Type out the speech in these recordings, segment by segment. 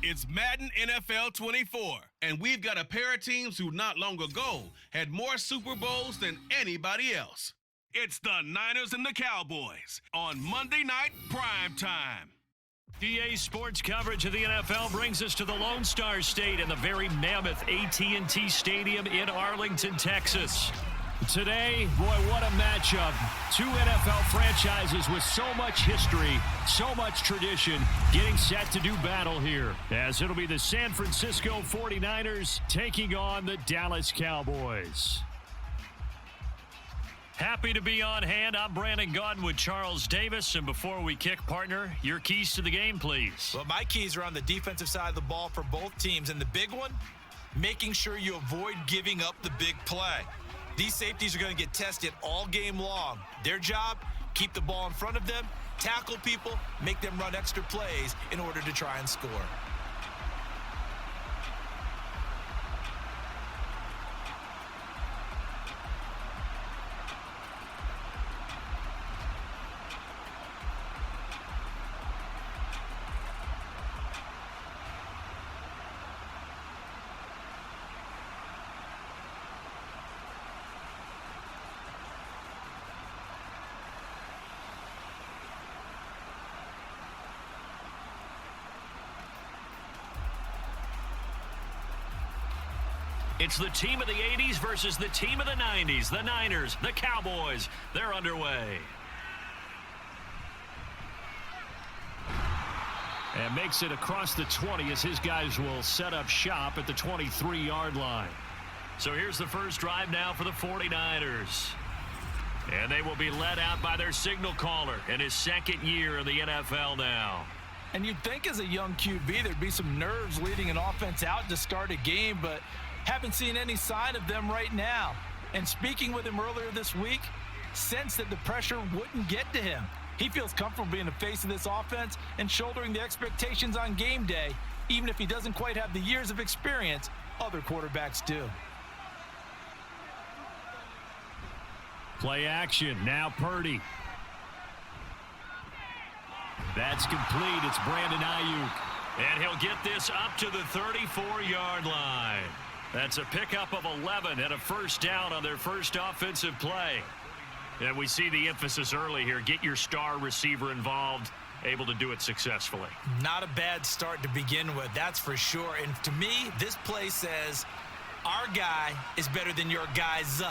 It's Madden NFL 24, and we've got a pair of teams who not long ago had more Super Bowls than anybody else. It's the Niners and the Cowboys on Monday Night Prime Time. EA Sports coverage of the NFL brings us to the Lone Star State and the very mammoth AT&T Stadium in Arlington, Texas. Today, boy, what a matchup. Two NFL franchises with so much history, so much tradition, getting set to do battle here, as it'll be the San Francisco 49ers taking on the Dallas Cowboys. Happy to be on hand. I'm Brandon Gaudin with Charles Davis. And before we kick, partner, your keys to the game, please. Well, my keys are on the defensive side of the ball for both teams. And the big one, making sure you avoid giving up the big play. These safeties are going to get tested all game long. Their job, keep the ball in front of them, tackle people, make them run extra plays in order to try and score. It's the team of the 80s versus the team of the 90s. The Niners, the Cowboys, they're underway. And makes it across the 20 as his guys will set up shop at the 23-yard line. So here's the first drive now for the 49ers. And they will be led out by their signal caller in his second year in the NFL now. And you'd think as a young QB there'd be some nerves leading an offense out to start a game, but haven't seen any sign of them right now. And speaking with him earlier this week, sensed that the pressure wouldn't get to him. He feels comfortable being the face of this offense and shouldering the expectations on game day, even if he doesn't quite have the years of experience other quarterbacks do. Play action, now Purdy. That's complete, it's Brandon Ayuk. And he'll get this up to the 34-yard line. That's a pickup of 11 and a first down on their first offensive play. And we see the emphasis early here. Get your star receiver involved, able to do it successfully. Not a bad start to begin with, that's for sure. And to me, this play says, our guy is better than your guys.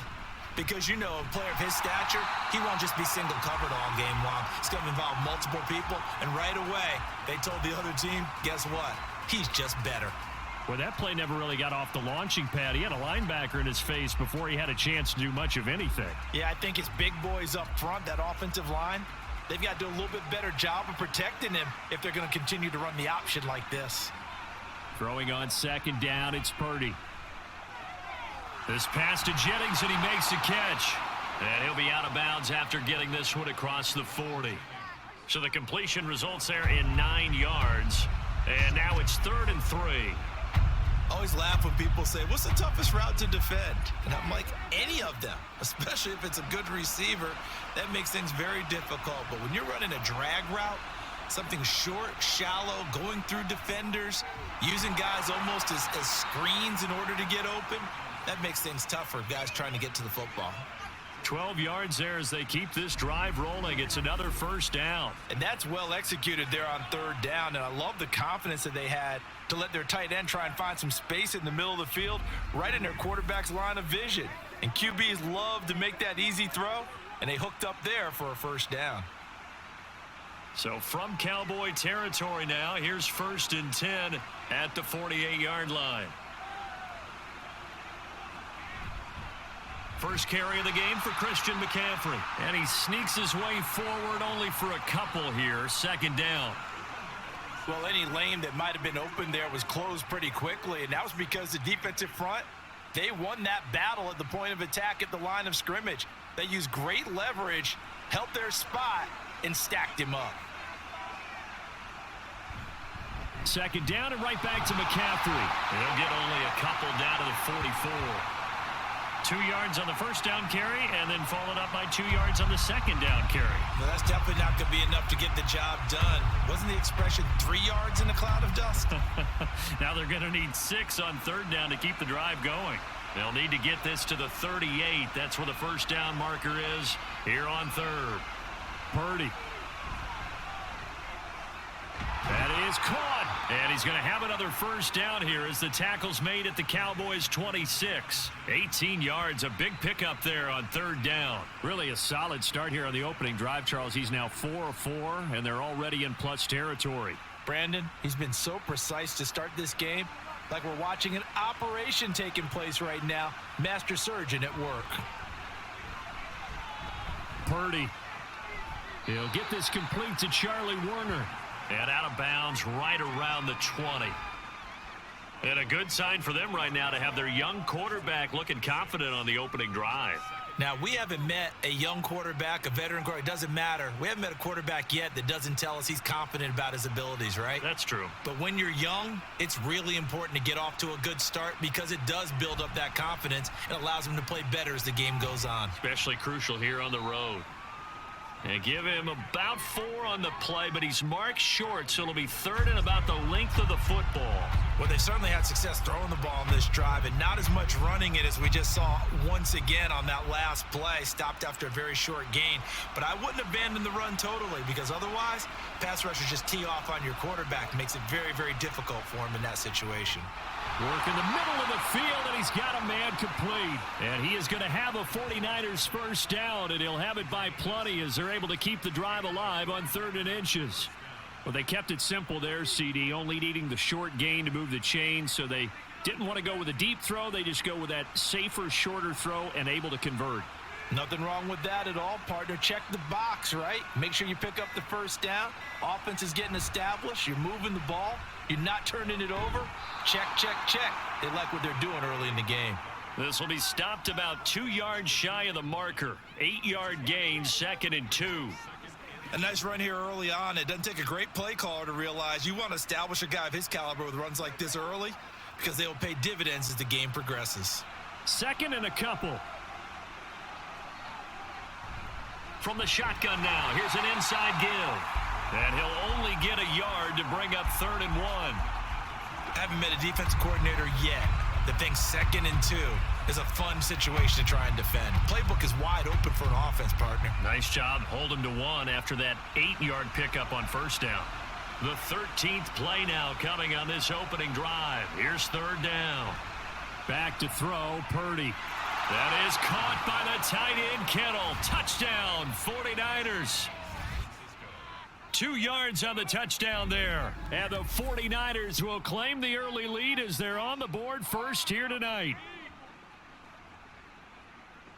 Because, you know, a player of his stature, he won't just be single covered all game long. It's going to involve multiple people. And right away, they told the other team, guess what? He's just better. Well, that play never really got off the launching pad. He had a linebacker in his face before he had a chance to do much of anything. Yeah, I think his big boys up front, that offensive line, they've got to do a little bit better job of protecting him if they're going to continue to run the option like this. Throwing on second down, it's Purdy. This pass to Jennings, and he makes a catch. And he'll be out of bounds after getting this one across the 40. So the completion results there in 9 yards. And now it's 3rd and 3. Always laugh when people say, what's the toughest route to defend? And I'm like, any of them, especially if it's a good receiver, that makes things very difficult. But when you're running a drag route, something short, shallow, going through defenders, using guys almost as screens in order to get open, that makes things tough for guys trying to get to the football. 12 yards there as they keep this drive rolling. It's another first down. And that's well executed there on 3rd down. And I love the confidence that they had to let their tight end try and find some space in the middle of the field, right in their quarterback's line of vision. And QBs love to make that easy throw, and they hooked up there for a first down. So from Cowboy territory now, here's 1st and 10 at the 48-yard line. First carry of the game for Christian McCaffrey. And he sneaks his way forward only for a couple here. 2nd down. Well, any lane that might have been open there was closed pretty quickly, and that was because the defensive front, they won that battle at the point of attack at the line of scrimmage. They used great leverage, held their spot, and stacked him up. 2nd down and right back to McCaffrey. He'll get only a couple down to the 44. 2 yards on the first down carry and then followed up by 2 yards on the second down carry. Well, that's definitely not going to be enough to get the job done. Wasn't the expression 3 yards in a cloud of dust? Now they're going to need 6 on third down to keep the drive going. They'll need to get this to the 38. That's where the first down marker is here on third. Purdy. That is caught. And he's going to have another first down here as the tackle's made at the Cowboys' 26. 18 yards, a big pickup there on third down. Really a solid start here on the opening drive, Charles. He's now 4 of 4, and they're already in plus territory. Brandon, he's been so precise to start this game, like we're watching an operation taking place right now. Master surgeon at work. Purdy. He'll get this complete to Charlie Warner. And out of bounds right around the 20. And a good sign for them right now to have their young quarterback looking confident on the opening drive. Now, we haven't met a young quarterback, a veteran quarterback. It doesn't matter. We haven't met a quarterback yet that doesn't tell us he's confident about his abilities, right? That's true. But when you're young, it's really important to get off to a good start because it does build up that confidence and allows him to play better as the game goes on. Especially crucial here on the road. And give him about 4 on the play, but he's marked short, so it'll be third and about the length of the football. Well, they certainly had success throwing the ball on this drive and not as much running it as we just saw once again on that last play. Stopped after a very short gain. But I wouldn't abandon the run totally because otherwise, pass rushers just tee off on your quarterback. Makes it very, very difficult for him in that situation. Work in the middle of the field, and he's got a man complete. And he is going to have a 49ers first down, and he'll have it by plenty as they're able to keep the drive alive on 3rd and inches. Well, they kept it simple there, CD, only needing the short gain to move the chain, so they didn't want to go with a deep throw. They just go with that safer, shorter throw and able to convert. Nothing wrong with that at all, partner. Check the box, right? Make sure you pick up the first down. Offense is getting established. You're moving the ball. You're not turning it over. Check, check, check. They like what they're doing early in the game. This will be stopped about 2 yards shy of the marker. 8-yard gain, 2nd and 2. A nice run here early on. It doesn't take a great play caller to realize you want to establish a guy of his caliber with runs like this early because they will pay dividends as the game progresses. 2nd and a couple. From the shotgun now, here's an inside give. And he'll only get a yard to bring up 3rd and 1. Haven't met a defense coordinator yet that thinks 2nd and 2 is a fun situation to try and defend. Playbook is wide open for an offense, partner. Nice job. Hold him to 1 after that 8-yard pickup on first down. The 13th play now coming on this opening drive. Here's 3rd down. Back to throw, Purdy. That is caught by the tight end, Kittle. Touchdown, 49ers. 2 yards on the touchdown there. And the 49ers will claim the early lead as they're on the board first here tonight.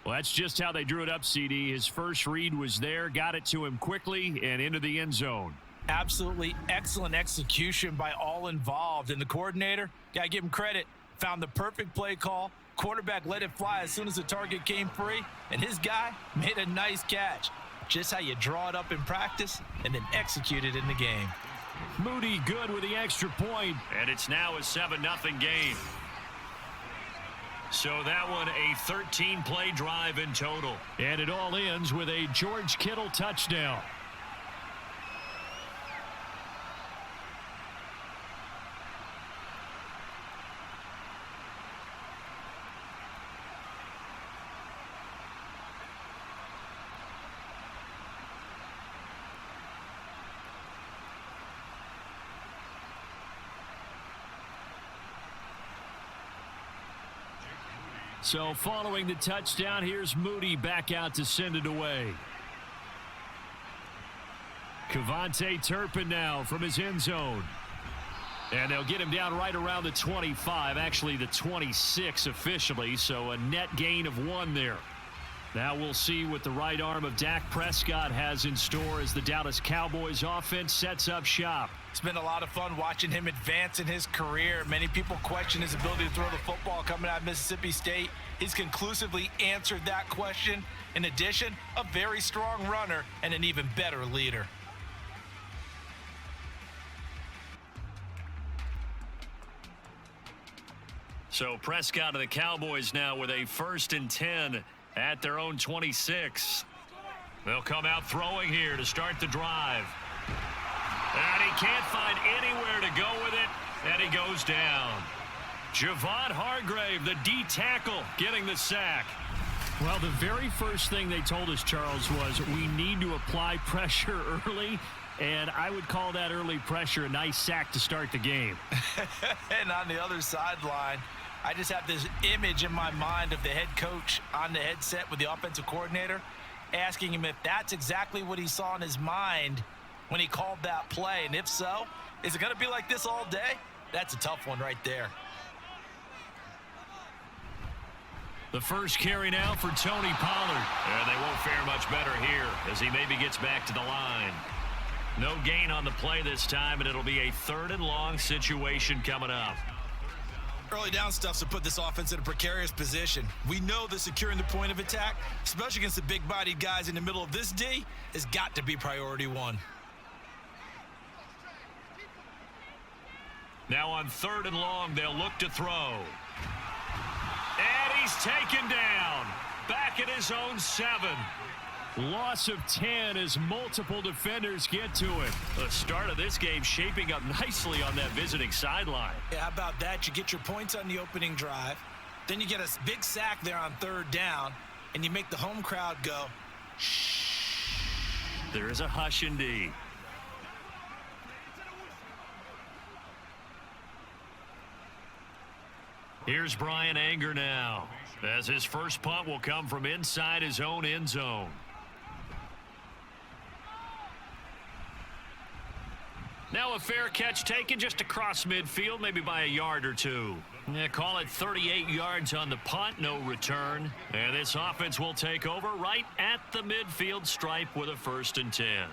Well, that's just how they drew it up, CD. His first read was there, got it to him quickly, and into the end zone. Absolutely excellent execution by all involved. And the coordinator, got to give him credit, found the perfect play call. Quarterback let it fly as soon as the target came free, and his guy made a nice catch. Just how you draw it up in practice and then execute it in the game. Moody good with the extra point, and it's now a 7-0 game. So that one a 13-play drive in total. And it all ends with a George Kittle touchdown. So following the touchdown, here's Moody back out to send it away. Kevontae Turpin now from his end zone. And they'll get him down right around the 25, actually the 26 officially, so a net gain of 1 there. Now we'll see what the right arm of Dak Prescott has in store as the Dallas Cowboys offense sets up shop. It's been a lot of fun watching him advance in his career. Many people question his ability to throw the football coming out of Mississippi State. He's conclusively answered that question. In addition, a very strong runner and an even better leader. So Prescott of the Cowboys now with a 1st and 10 at their own 26. They'll come out throwing here to start the drive. And he can't find anywhere to go with it, and he goes down. Javon Hargrave, the D tackle, getting the sack. Well, the very first thing they told us, Charles, was we need to apply pressure early, and I would call that early pressure a nice sack to start the game. And on the other sideline, I just have this image in my mind of the head coach on the headset with the offensive coordinator asking him if that's exactly what he saw in his mind when he called that play. And if so, is it going to be like this all day? That's a tough one right there. The first carry now for Tony Pollard. And they won't fare much better here as he maybe gets back to the line. No gain on the play this time, and it'll be a 3rd and long situation coming up. Early down stuff to put this offense in a precarious position. We know that securing the point of attack, especially against the big-bodied guys in the middle of this D, has got to be priority one. Now on 3rd and long, they'll look to throw. And he's taken down. Back at his own 7. Loss of 10 as multiple defenders get to it. The start of this game shaping up nicely on that visiting sideline. Yeah, how about that? You get your points on the opening drive. Then you get a big sack there on 3rd down, and you make the home crowd go, shh. There is a hush indeed. Here's Brian Anger now, as his first punt will come from inside his own end zone. Now a fair catch taken just across midfield, maybe by a yard or 2. Yeah, call it 38 yards on the punt, no return. And this offense will take over right at the midfield stripe with a 1st and 10.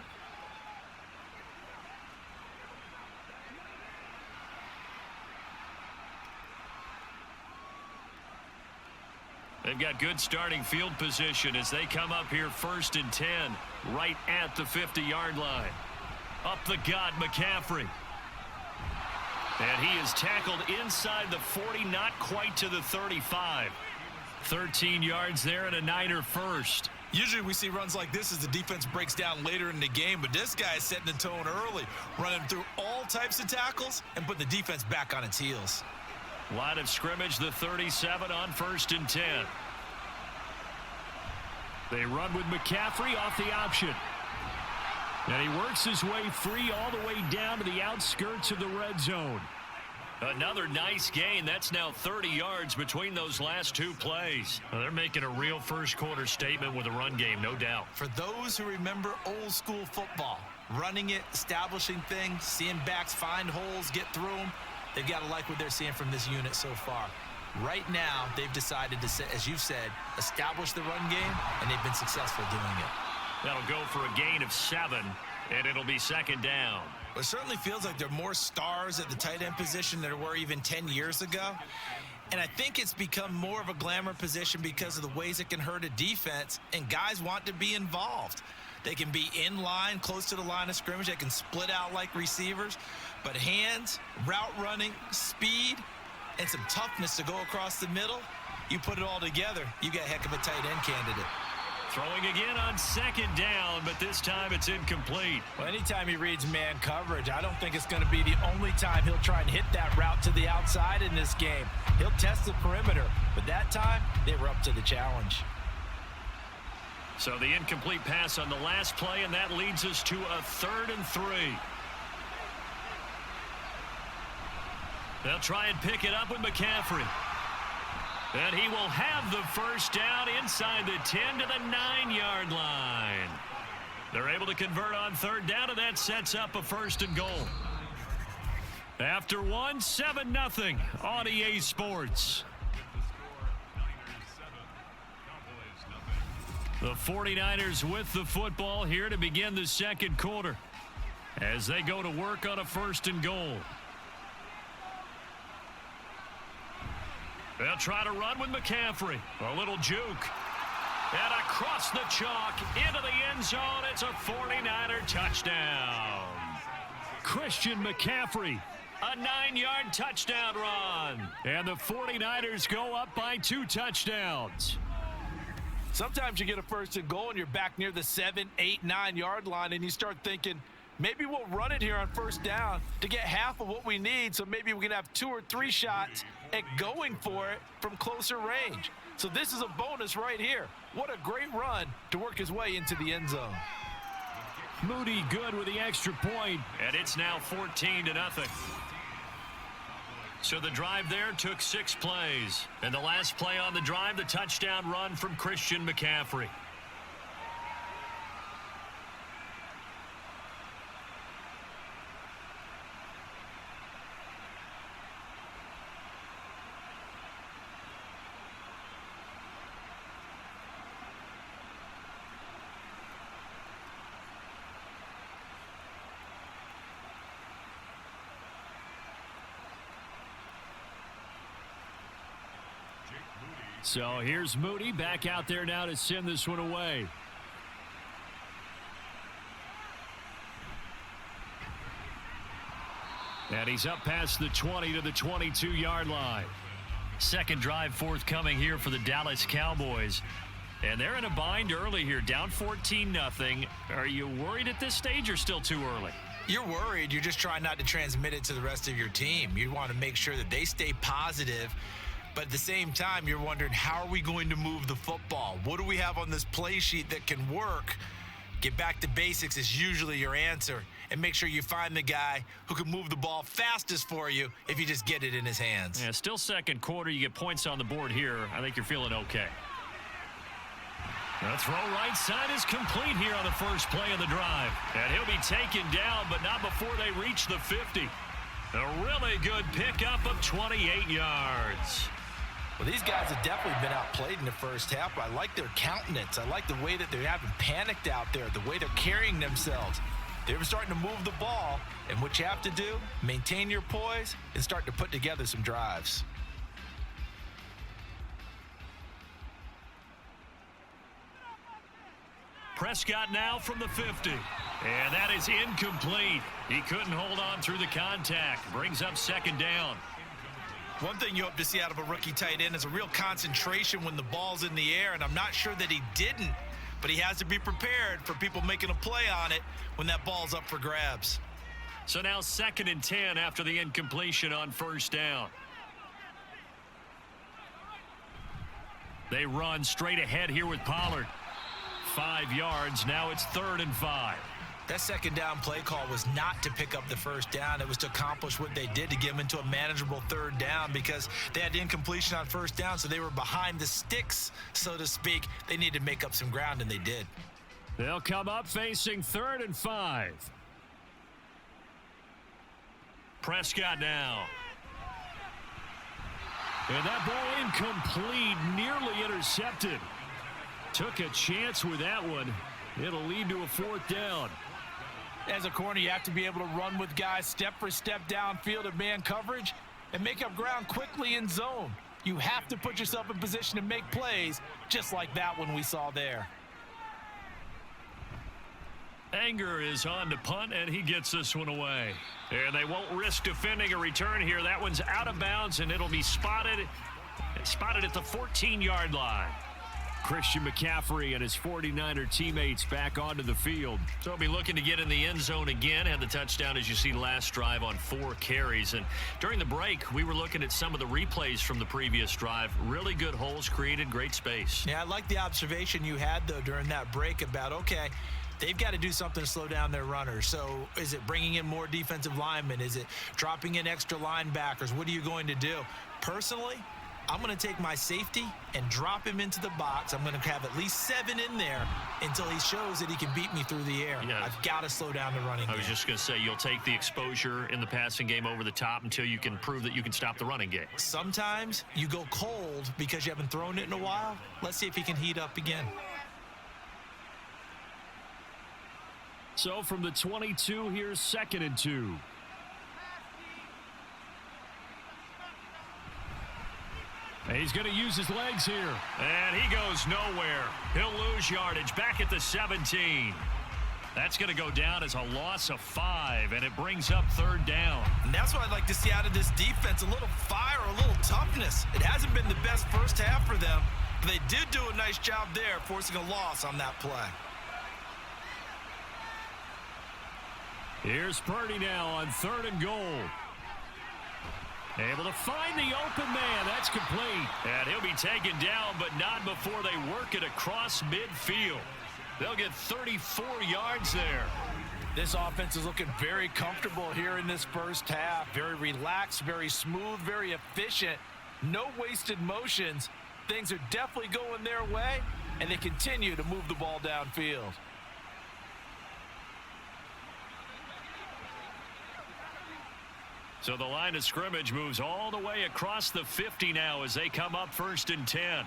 They've got good starting field position as they come up here 1st and 10 right at the 50-yard line. Up the gut, McCaffrey. And he is tackled inside the 40, not quite to the 35. 13 yards there and a Niner first. Usually we see runs like this as the defense breaks down later in the game, but this guy is setting the tone early, running through all types of tackles and put the defense back on its heels. Line of scrimmage, the 37 on 1st and 10. They run with McCaffrey off the option. And he works his way free all the way down to the outskirts of the red zone. Another nice gain. That's now 30 yards between those last 2 plays. Well, they're making a real first quarter statement with a run game, no doubt. For those who remember old school football, running it, establishing things, seeing backs find holes, get through them, they've got to like what they're seeing from this unit so far. Right now, they've decided to, as you've said, establish the run game, and they've been successful doing it. That'll go for a gain of 7, and it'll be 2nd down. Well, it certainly feels like there are more stars at the tight end position than there were even 10 years ago. And I think it's become more of a glamour position because of the ways it can hurt a defense, and guys want to be involved. They can be in line, close to the line of scrimmage. They can split out like receivers. But hands, route running, speed, and some toughness to go across the middle, you put it all together, you got a heck of a tight end candidate. Throwing again on 2nd down, but this time it's incomplete. Well, anytime he reads man coverage, I don't think it's going to be the only time he'll try and hit that route to the outside in this game. He'll test the perimeter, but that time they were up to the challenge. So the incomplete pass on the last play, and that leads us to a 3rd and 3. They'll try and pick it up with McCaffrey. And he will have the first down inside the 10 to the 9-yard line. They're able to convert on 3rd down, and that sets up a 1st and goal. After 1, 7-0 on EA Sports. The 49ers with the football here to begin the 2nd quarter as they go to work on a 1st and goal. They'll try to run with McCaffrey. A little juke. And across the chalk into the end zone. It's a 49er touchdown. Christian McCaffrey A 9-yard touchdown run. And the 49ers go up by 2 touchdowns. Sometimes you get a first and goal and you're back near the 7, 8, 9-yard line and you start thinking, maybe we'll run it here on first down to get half of what we need, so maybe we can have 2 or 3 shots at going for it from closer range. So this is a bonus right here. What a great run to work his way into the end zone. Moody good with the extra point, and it's now 14-0. So the drive there took 6 plays. And the last play on the drive, the touchdown run from Christian McCaffrey. So here's Moody back out there now to send this one away. And he's up past the 20 to the 22-yard line. Second drive forthcoming here for the Dallas Cowboys. And they're in a bind early here, down 14-0. Are you worried at this stage or still too early? You're worried. You're just trying not to transmit it to the rest of your team. You want to make sure that they stay positive. But at the same time, you're wondering, how are we going to move the football? What do we have on this play sheet that can work? Get back to basics is usually your answer. And make sure you find the guy who can move the ball fastest for you if you just get it in his hands. Yeah, still second quarter. You get points on the board here. I think you're feeling okay. The throw right side is complete here on the first play of the drive. And he'll be taken down, but not before they reach the 50. A really good pickup of 28 yards. Well, these guys have definitely been outplayed in the first half, but I like their countenance. I like the way that they're having panicked out there, the way they're carrying themselves. They're starting to move the ball, and what you have to do, maintain your poise and start to put together some drives. Prescott now from the 50. And that is incomplete. He couldn't hold on through the contact. Brings up second down. One thing you hope to see out of a rookie tight end is a real concentration when the ball's in the air, and I'm not sure that he didn't, but he has to be prepared for people making a play on it when that ball's up for grabs. So now 2nd and 10 after the incompletion on first down. They run straight ahead here with Pollard. 5 yards. Now it's 3rd and 5. That second down play call was not to pick up the first down. It was to accomplish what they did, to get them into a manageable 3rd down, because they had incompletion on first down, so they were behind the sticks, so to speak. They needed to make up some ground, and they did. They'll come up facing 3rd and 5. Prescott now. And that ball incomplete, nearly intercepted. Took a chance with that one. It'll lead to a 4th down. As a corner, you have to be able to run with guys step for step downfield in man coverage and make up ground quickly in zone. You have to put yourself in position to make plays, just like that one we saw there. Anger is on to punt, and he gets this one away. And they won't risk defending a return here. That one's out of bounds, and it'll be spotted at the 14-yard line. Christian McCaffrey and his 49er teammates back onto the field. So he'll be looking to get in the end zone again. Had the touchdown, as you see, last drive on 4 carries. And during the break, we were looking at some of the replays from the previous drive. Really good holes created, great space. Yeah, I like the observation you had, though, during that break about, okay, they've got to do something to slow down their runners. So is it bringing in more defensive linemen? Is it dropping in extra linebackers? What are you going to do? Personally, I'm going to take my safety and drop him into the box. I'm going to have at least 7 in there until he shows that he can beat me through the air. Yeah. I've got to slow down the running game. I was just going to say, you'll take the exposure in the passing game over the top until you can prove that you can stop the running game. Sometimes you go cold because you haven't thrown it in a while. Let's see if he can heat up again. So from the 22, here's 2nd and 2. And he's going to use his legs here. And he goes nowhere. He'll lose yardage back at the 17. That's going to go down as a loss of 5, and it brings up 3rd down. And that's what I'd like to see out of this defense, a little fire, a little toughness. It hasn't been the best first half for them, but they did do a nice job there, forcing a loss on that play. Here's Purdy now on 3rd and goal. Able to find the open man. That's complete. And he'll be taken down, but not before they work it across midfield. They'll get 34 yards there. This offense is looking very comfortable here in this first half. Very relaxed, very smooth, very efficient. No wasted motions. Things are definitely going their way, and they continue to move the ball downfield. So the line of scrimmage moves all the way across the 50 now as they come up 1st and 10.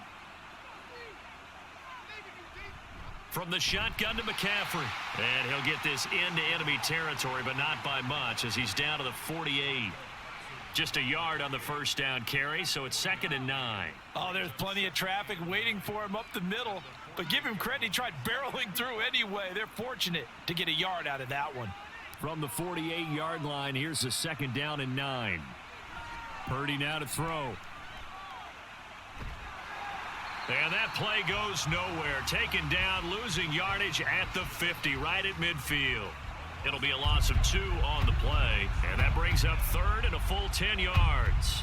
From the shotgun to McCaffrey. And he'll get this into enemy territory, but not by much as he's down to the 48. Just a yard on the first down carry, so it's 2nd and 9. Oh, there's plenty of traffic waiting for him up the middle. But give him credit, he tried barreling through anyway. They're fortunate to get a yard out of that one. From the 48-yard line, here's the 2nd down and 9. Purdy now to throw. And that play goes nowhere. Taken down, losing yardage at the 50, right at midfield. It'll be a loss of 2 on the play, and that brings up 3rd and a full 10 yards.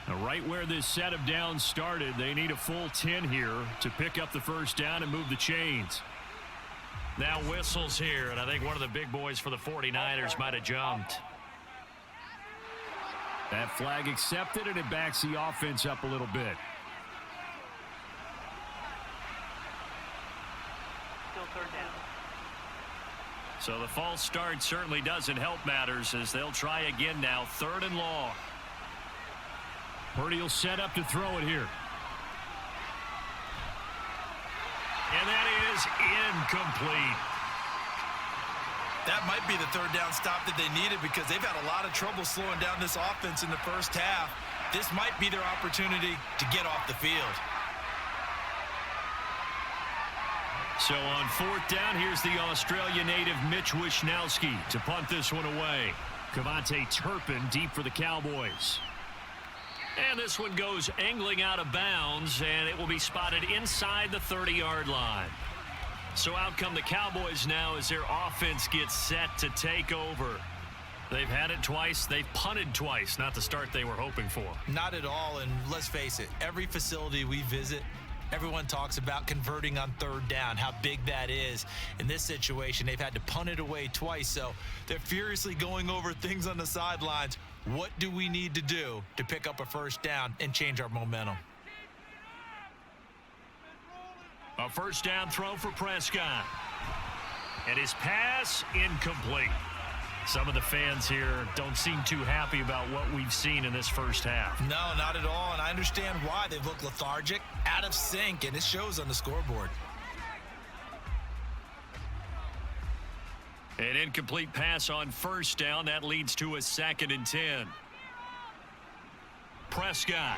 Now, right where this set of downs started, they need a full 10 here to pick up the first down and move the chains. Now whistles here, and I think one of the big boys for the 49ers might have jumped. That flag accepted, and it backs the offense up a little bit. Still 3rd down. So the false start certainly doesn't help matters as they'll try again now, 3rd and long. Purdy will set up to throw it here. And that is incomplete. That might be the 3rd down stop that they needed because they've had a lot of trouble slowing down this offense in the first half. This might be their opportunity to get off the field. So on 4th down, here's the Australia native Mitch Wishnowski to punt this one away. Cavante Turpin deep for the Cowboys. And this one goes angling out of bounds, and it will be spotted inside the 30-yard line. So out come the Cowboys now as their offense gets set to take over. They've had it twice. They've punted twice. Not the start they were hoping for. Not at all, and let's face it, every facility we visit, everyone talks about converting on 3rd down, how big that is. In this situation, they've had to punt it away twice, so they're furiously going over things on the sidelines. What do we need to do to pick up a first down and change our momentum? A first down throw for Prescott. And his pass incomplete. Some of the fans here don't seem too happy about what we've seen in this first half. No, not at all, and I understand why. They look lethargic, out of sync, and it shows on the scoreboard. An incomplete pass on first down. That leads to a 2nd and 10. Prescott.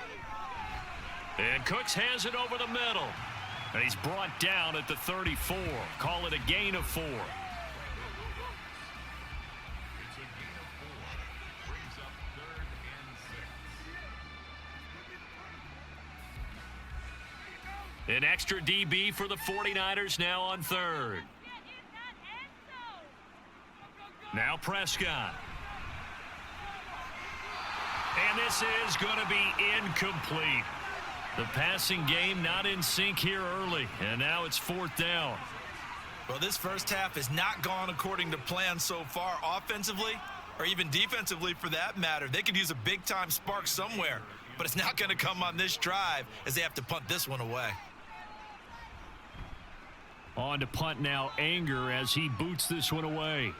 And Cooks has it over the middle. And he's brought down at the 34. Call it a gain of 4. An extra DB for the 49ers now on 3rd. Now Prescott. And this is going to be incomplete. The passing game not in sync here early, and now it's 4th down. Well, this first half has not gone according to plan so far offensively, or even defensively for that matter. They could use a big-time spark somewhere, but it's not going to come on this drive as they have to punt this one away. On to punt now, Anger, as he boots this one away.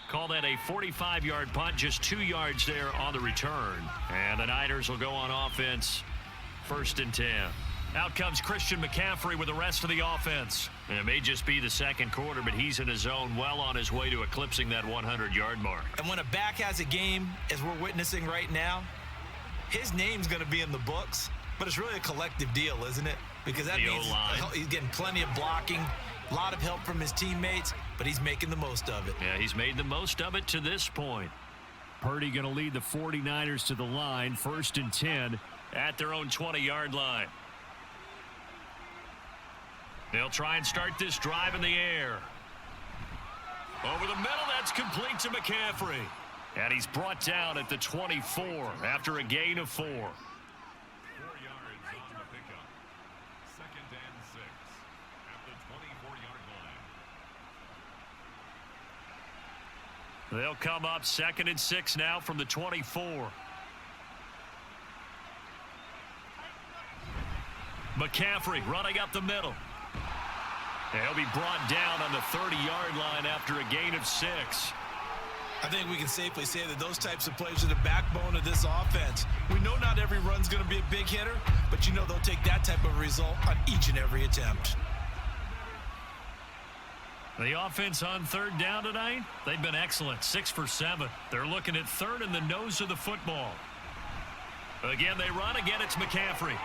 Call that a 45-yard punt, just 2 yards there on the return. And the Niners will go on offense, 1st and 10. Out comes Christian McCaffrey with the rest of the offense. And it may just be the second quarter, but he's in his zone, well on his way to eclipsing that 100-yard mark. And when a back has a game, as we're witnessing right now, his name's going to be in the books. But it's really a collective deal, isn't it? Because that means he's getting plenty of blocking, a lot of help from his teammates, but he's making the most of it. Yeah, he's made the most of it to this point. Purdy going to lead the 49ers to the line, 1st and 10. At their own 20-yard line. They'll try and start this drive in the air. Over the middle, that's complete to McCaffrey. And he's brought down at the 24 after a gain of 4. 4 yards on the pickup. 2nd and 6 at the 24-yard line. They'll come up 2nd and 6 now from the 24. McCaffrey running up the middle. He'll be brought down on the 30-yard line after a gain of 6. I think we can safely say that those types of plays are the backbone of this offense. We know not every run's going to be a big hitter, but you know they'll take that type of result on each and every attempt. The offense on 3rd down tonight, they've been excellent, 6 for 7. They're looking at 3rd in the nose of the football. Again, they run. Again, it's McCaffrey.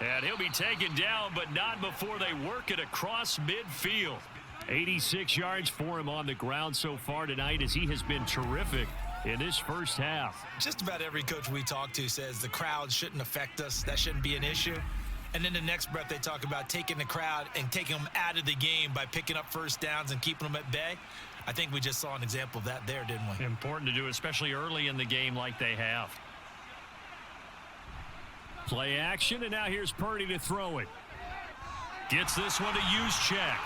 And he'll be taken down, but not before they work it across midfield. 86 yards for him on the ground so far tonight as he has been terrific in this first half. Just about every coach we talk to says the crowd shouldn't affect us. That shouldn't be an issue. And then the next breath they talk about taking the crowd and taking them out of the game by picking up first downs and keeping them at bay. I think we just saw an example of that there, didn't we? Important to do, especially early in the game like they have. Play action, and now here's Purdy to throw it. Gets this one to use check.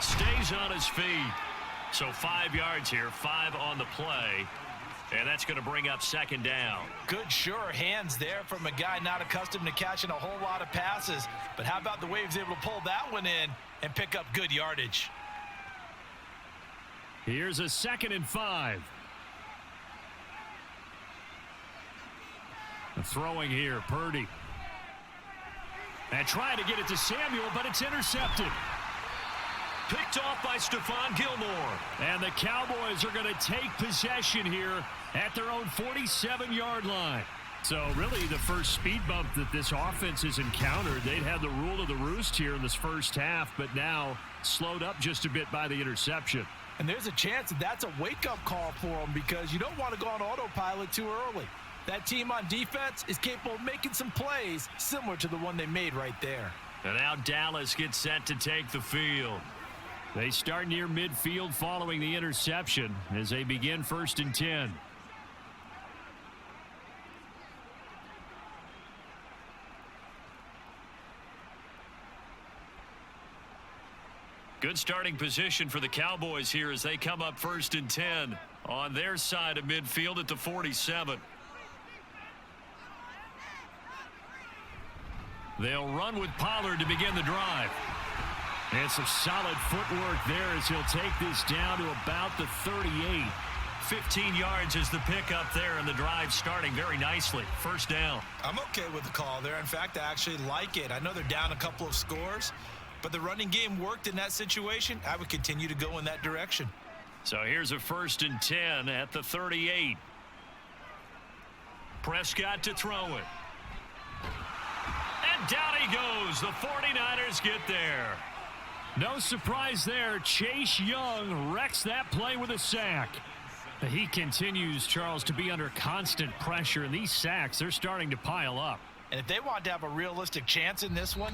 Stays on his feet. So 5 yards here, 5 on the play. And that's going to bring up 2nd down. Good, sure hands there from a guy not accustomed to catching a whole lot of passes. But how about the way he was able to pull that one in and pick up good yardage? Here's a 2nd and 5. Throwing here, Purdy. And trying to get it to Samuel, but it's intercepted. Picked off by Stephon Gilmore. And the Cowboys are going to take possession here at their own 47-yard line. So really the first speed bump that this offense has encountered. They'd had the rule of the roost here in this first half, but now slowed up just a bit by the interception. And there's a chance that that's a wake-up call for them because you don't want to go on autopilot too early. That team on defense is capable of making some plays similar to the one they made right there. And now Dallas gets set to take the field. They start near midfield following the interception as they begin 1st and 10. Good starting position for the Cowboys here as they come up 1st and 10 on their side of midfield at the 47. They'll run with Pollard to begin the drive. And some solid footwork there as he'll take this down to about the 38. 15 yards is the pickup there, and the drive starting very nicely. 1st down. I'm okay with the call there. In fact, I actually like it. I know they're down a couple of scores, but the running game worked in that situation. I would continue to go in that direction. So here's a 1st and 10 at the 38. Prescott to throw it. And down he goes. The 49ers get there. No surprise there. Chase Young wrecks that play with a sack. He continues, Charles, to be under constant pressure, and these sacks, they're starting to pile up. And if they want to have a realistic chance in this one,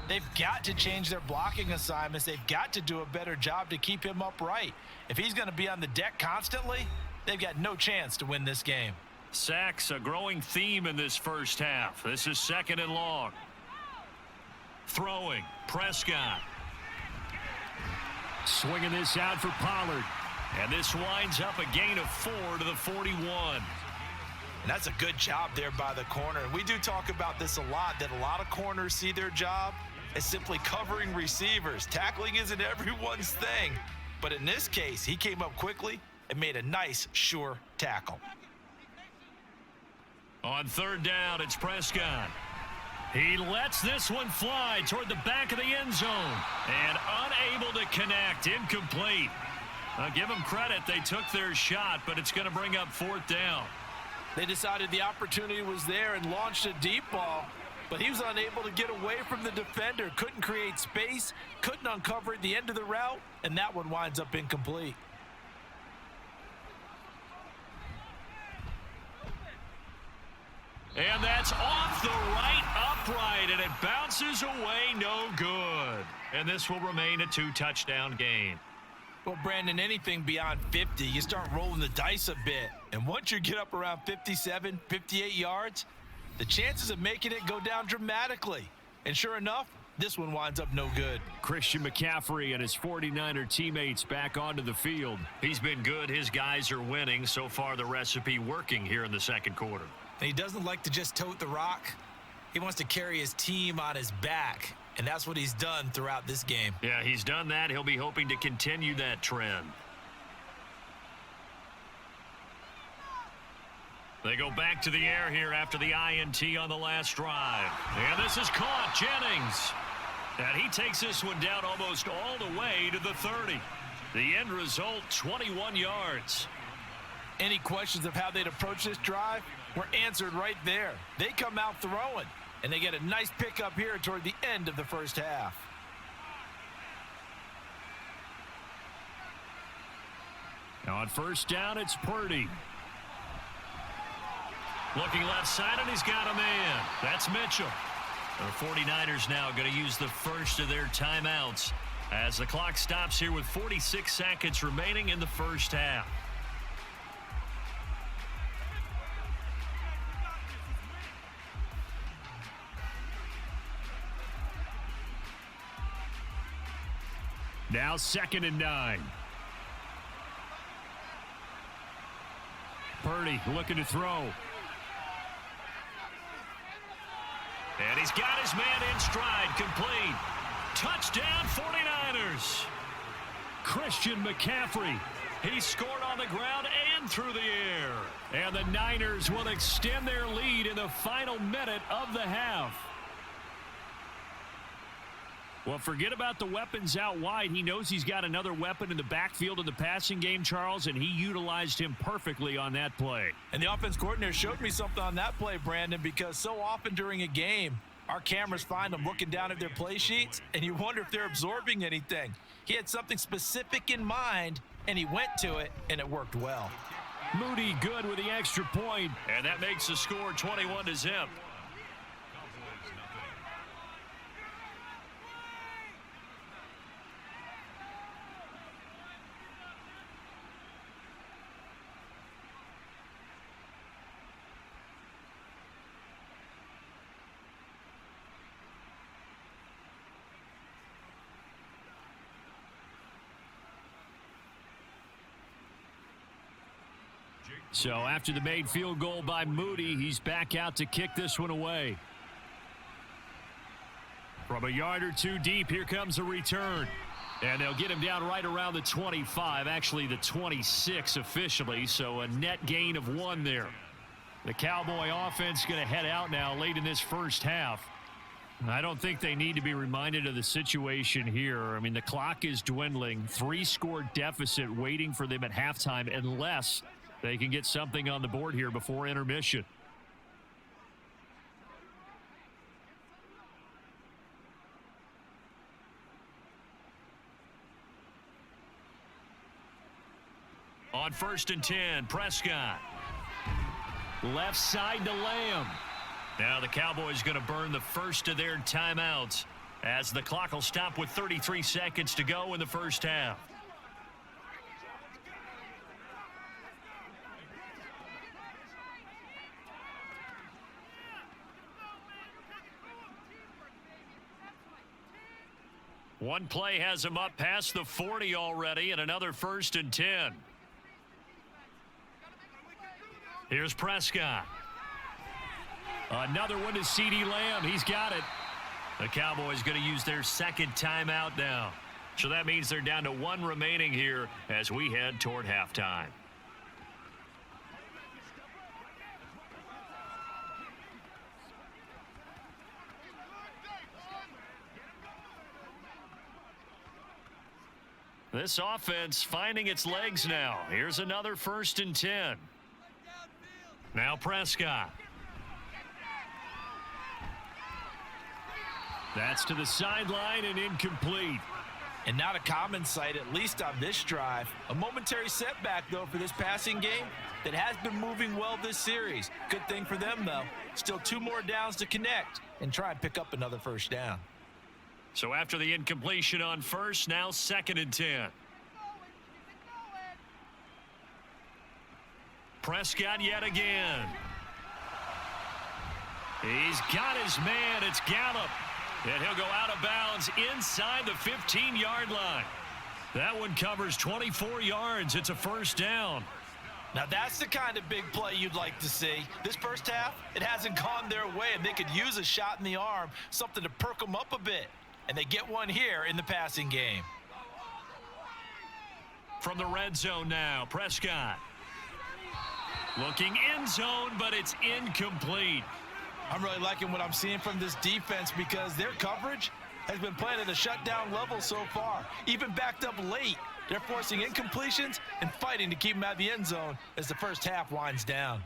they've got to change their blocking assignments. They've got to do a better job to keep him upright. If he's going to be on the deck constantly, they've got no chance to win this game. Sacks, a growing theme in this first half. This is 2nd and long. Throwing, Prescott. Swinging this out for Pollard. And this winds up a gain of 4 to the 41. And that's a good job there by the corner. We do talk about this a lot, that a lot of corners see their job as simply covering receivers. Tackling isn't everyone's thing. But in this case, he came up quickly and made a nice, sure tackle. On 3rd down, it's Prescott. He lets this one fly toward the back of the end zone. And unable to connect, incomplete. Give them credit, they took their shot, but it's going to bring up 4th down. They decided the opportunity was there and launched a deep ball, but he was unable to get away from the defender, couldn't create space, couldn't uncover at the end of the route, and that one winds up incomplete. And that's off the right upright, and it bounces away, no good. And this will remain a 2-touchdown game. Well, Brandon, anything beyond 50, you start rolling the dice a bit. And once you get up around 57, 58 yards, the chances of making it go down dramatically. And sure enough, this one winds up no good. Christian McCaffrey and his 49er teammates back onto the field. He's been good. His guys are winning. So far, the recipe working here in the second quarter. And he doesn't like to just tote the rock. He wants to carry his team on his back, and that's what he's done throughout this game. Yeah, he's done that. He'll be hoping to continue that trend. They go back to the air here after the INT on the last drive. And this is caught. Jennings. And he takes this one down almost all the way to the 30. The end result, 21 yards. Any questions of how they'd approach this drive were answered right there. They come out throwing, and they get a nice pickup here toward the end of the first half. Now on first down, it's Purdy. Looking left side, and he's got a man. That's Mitchell. The 49ers now going to use the first of their timeouts as the clock stops here with 46 seconds remaining in the first half. Now 2nd and 9. Purdy looking to throw. And he's got his man in stride, complete. Touchdown 49ers. Christian McCaffrey. He scored on the ground and through the air. And the Niners will extend their lead in the final minute of the half. Well, forget about the weapons out wide. He knows he's got another weapon in the backfield in the passing game, Charles, and he utilized him perfectly on that play. And the offense coordinator showed me something on that play, Brandon, because so often during a game, our cameras find them looking down at their play sheets, and you wonder if they're absorbing anything. He had something specific in mind, and he went to it, and it worked well. Moody good with the extra point, and that makes the score 21-0. So after the made field goal by Moody, he's back out to kick this one away. From a yard or two deep, here comes a return. And they'll get him down right around the 25, actually the 26 officially, so a net gain of 1 there. The Cowboy offense going to head out now late in this first half. I don't think they need to be reminded of the situation here. I mean, the clock is dwindling, 3-score deficit waiting for them at halftime unless they can get something on the board here before intermission. On 1st and 10, Prescott. Left side to Lamb. Now the Cowboys going to burn the first of their timeouts as the clock will stop with 33 seconds to go in the first half. One play has him up past the 40 already, and another 1st and 10. Here's Prescott. Another one to CeeDee Lamb. He's got it. The Cowboys going to use their second timeout now. So that means they're down to 1 remaining here as we head toward halftime. This offense finding its legs now. Here's another 1st and 10. Now Prescott. That's to the sideline and incomplete. And not a common sight, at least on this drive. A momentary setback, though, for this passing game that has been moving well this series. Good thing for them, though. Still 2 more downs to connect and try and pick up another first down. So after the incompletion on first, now 2nd and 10. Prescott yet again. He's got his man. It's Gallup. And he'll go out of bounds inside the 15-yard line. That one covers 24 yards. It's a first down. Now that's the kind of big play you'd like to see. This first half, it hasn't gone their way, and they could use a shot in the arm, something to perk them up a bit. And they get one here in the passing game. From the red zone now, Prescott. Looking end zone, but it's incomplete. I'm really liking what I'm seeing from this defense because their coverage has been playing at a shutdown level so far. Even backed up late, they're forcing incompletions and fighting to keep them out of the end zone as the first half winds down.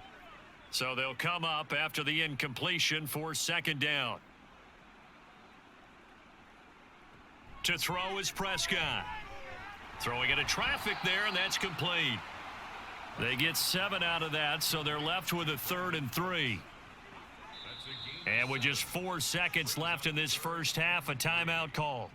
So they'll come up after the incompletion for 2nd down. To throw is Prescott. Throwing into traffic there, and that's complete. They get 7 out of that, so they're left with a 3rd and 3. And with just 4 seconds left in this first half, a timeout call.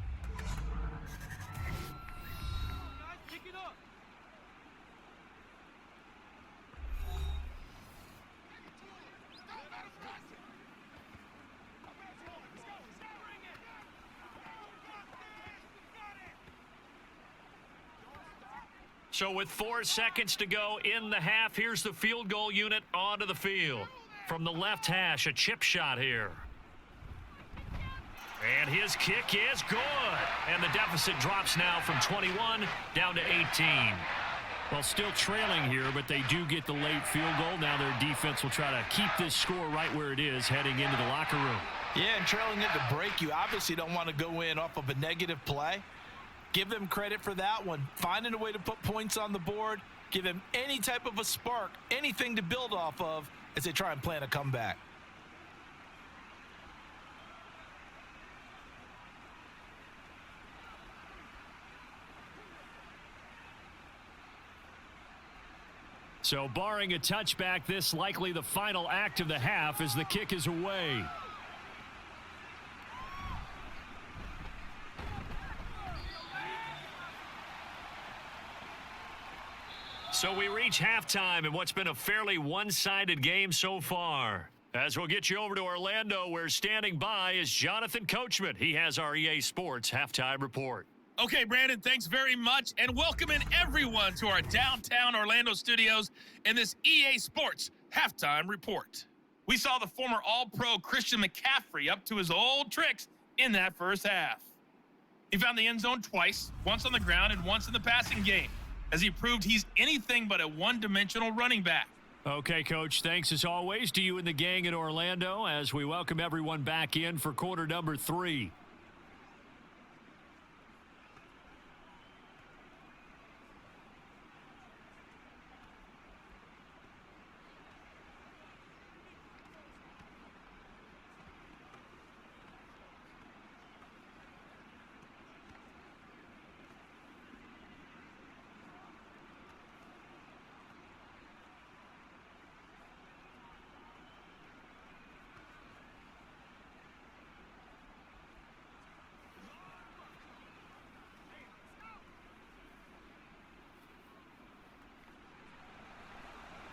So with 4 seconds to go in the half, here's the field goal unit onto the field. From the left hash, a chip shot here. And his kick is good. And the deficit drops now from 21 down to 18. Well, still trailing here, but they do get the late field goal. Now their defense will try to keep this score right where it is heading into the locker room. Yeah, and trailing at the break, you obviously don't want to go in off of a negative play. Give them credit for that one. Finding a way to put points on the board. Give them any type of a spark, anything to build off of as they try and plan a comeback. So barring a touchback, this likely the final act of the half as the kick is away. So we reach halftime in what's been a fairly one-sided game so far. As we'll get you over to Orlando, where standing by is Jonathan Coachman. He has our EA Sports Halftime Report. Okay, Brandon, thanks very much, and welcoming everyone to our downtown Orlando studios in this EA Sports Halftime Report. We saw the former All-Pro Christian McCaffrey up to his old tricks in that first half. He found the end zone twice, once on the ground and once in the passing game, as he proved he's anything but a one-dimensional running back. Okay, Coach, thanks as always to you and the gang in Orlando as we welcome everyone back in for quarter number 3.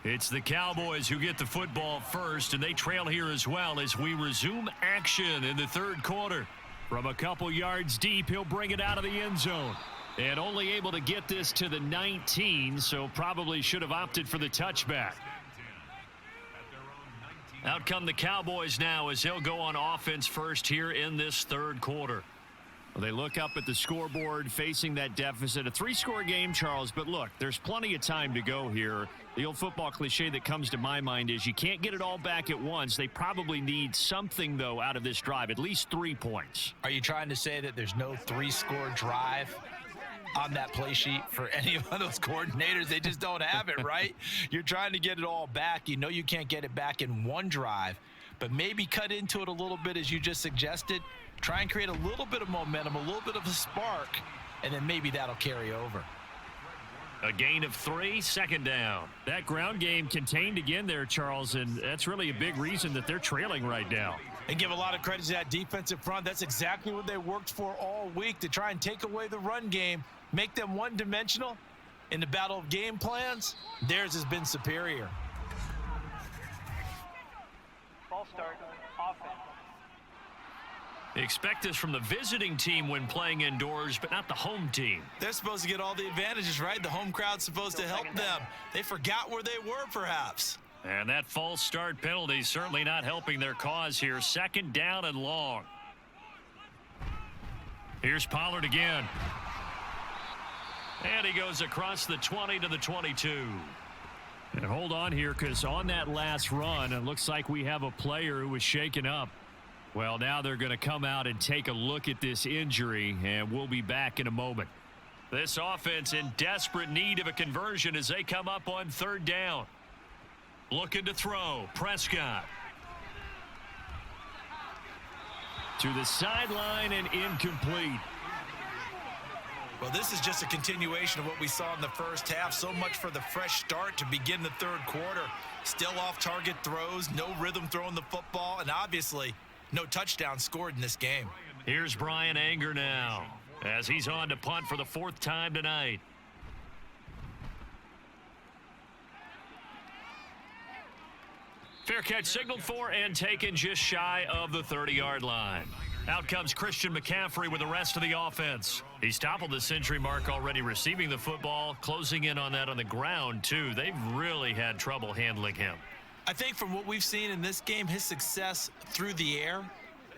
It's the Cowboys who get the football first, and they trail here as well as we resume action in the third quarter. From a couple yards deep, he'll bring it out of the end zone. And only able to get this to the 19, so probably should have opted for the touchback. Out come the Cowboys now as they'll go on offense first here in this third quarter. Well, they look up at the scoreboard facing that deficit. A 3-score game, Charles, but look, there's plenty of time to go here. The old football cliche that comes to my mind is you can't get it all back at once. They probably need something, though, out of this drive, at least 3 points. Are you trying to say that there's no 3-score drive on that play sheet for any of those coordinators. They just don't have it, right? You're trying to get it all back. You know you can't get it back in one drive, but maybe cut into it a little bit as you just suggested. Try and create a little bit of momentum, a little bit of a spark, and then maybe that'll carry over. A gain of 3, second down. That ground game contained again there, Charles, and that's really a big reason that they're trailing right now. And give a lot of credit to that defensive front. That's exactly what they worked for all week, to try and take away the run game, make them one-dimensional. In the battle of game plans, theirs has been superior. Ball start, offense. Expect this from the visiting team when playing indoors, but not the home team. They're supposed to get all the advantages, right? The home crowd's supposed to help them. They forgot where they were, perhaps. And that false start penalty certainly not helping their cause here. Second down and long. Here's Pollard again. And he goes across the 20 to the 22. And hold on here, because on that last run, it looks like we have a player who was shaken up. Well, now they're going to come out and take a look at this injury, and we'll be back in a moment. This offense in desperate need of a conversion as they come up on third down. Looking to throw. Prescott. To the sideline and incomplete. Well, this is just a continuation of what we saw in the first half. So much for the fresh start to begin the third quarter. Still off-target throws, no rhythm throwing the football, and obviously no touchdown scored in this game. Here's Brian Anger now as he's on to punt for the 4th time tonight. Fair catch signaled for and taken just shy of the 30-yard line. Out comes Christian McCaffrey with the rest of the offense. He's toppled the century mark already receiving the football, closing in on that on the ground, too. They've really had trouble handling him. I think from what we've seen in this game, his success through the air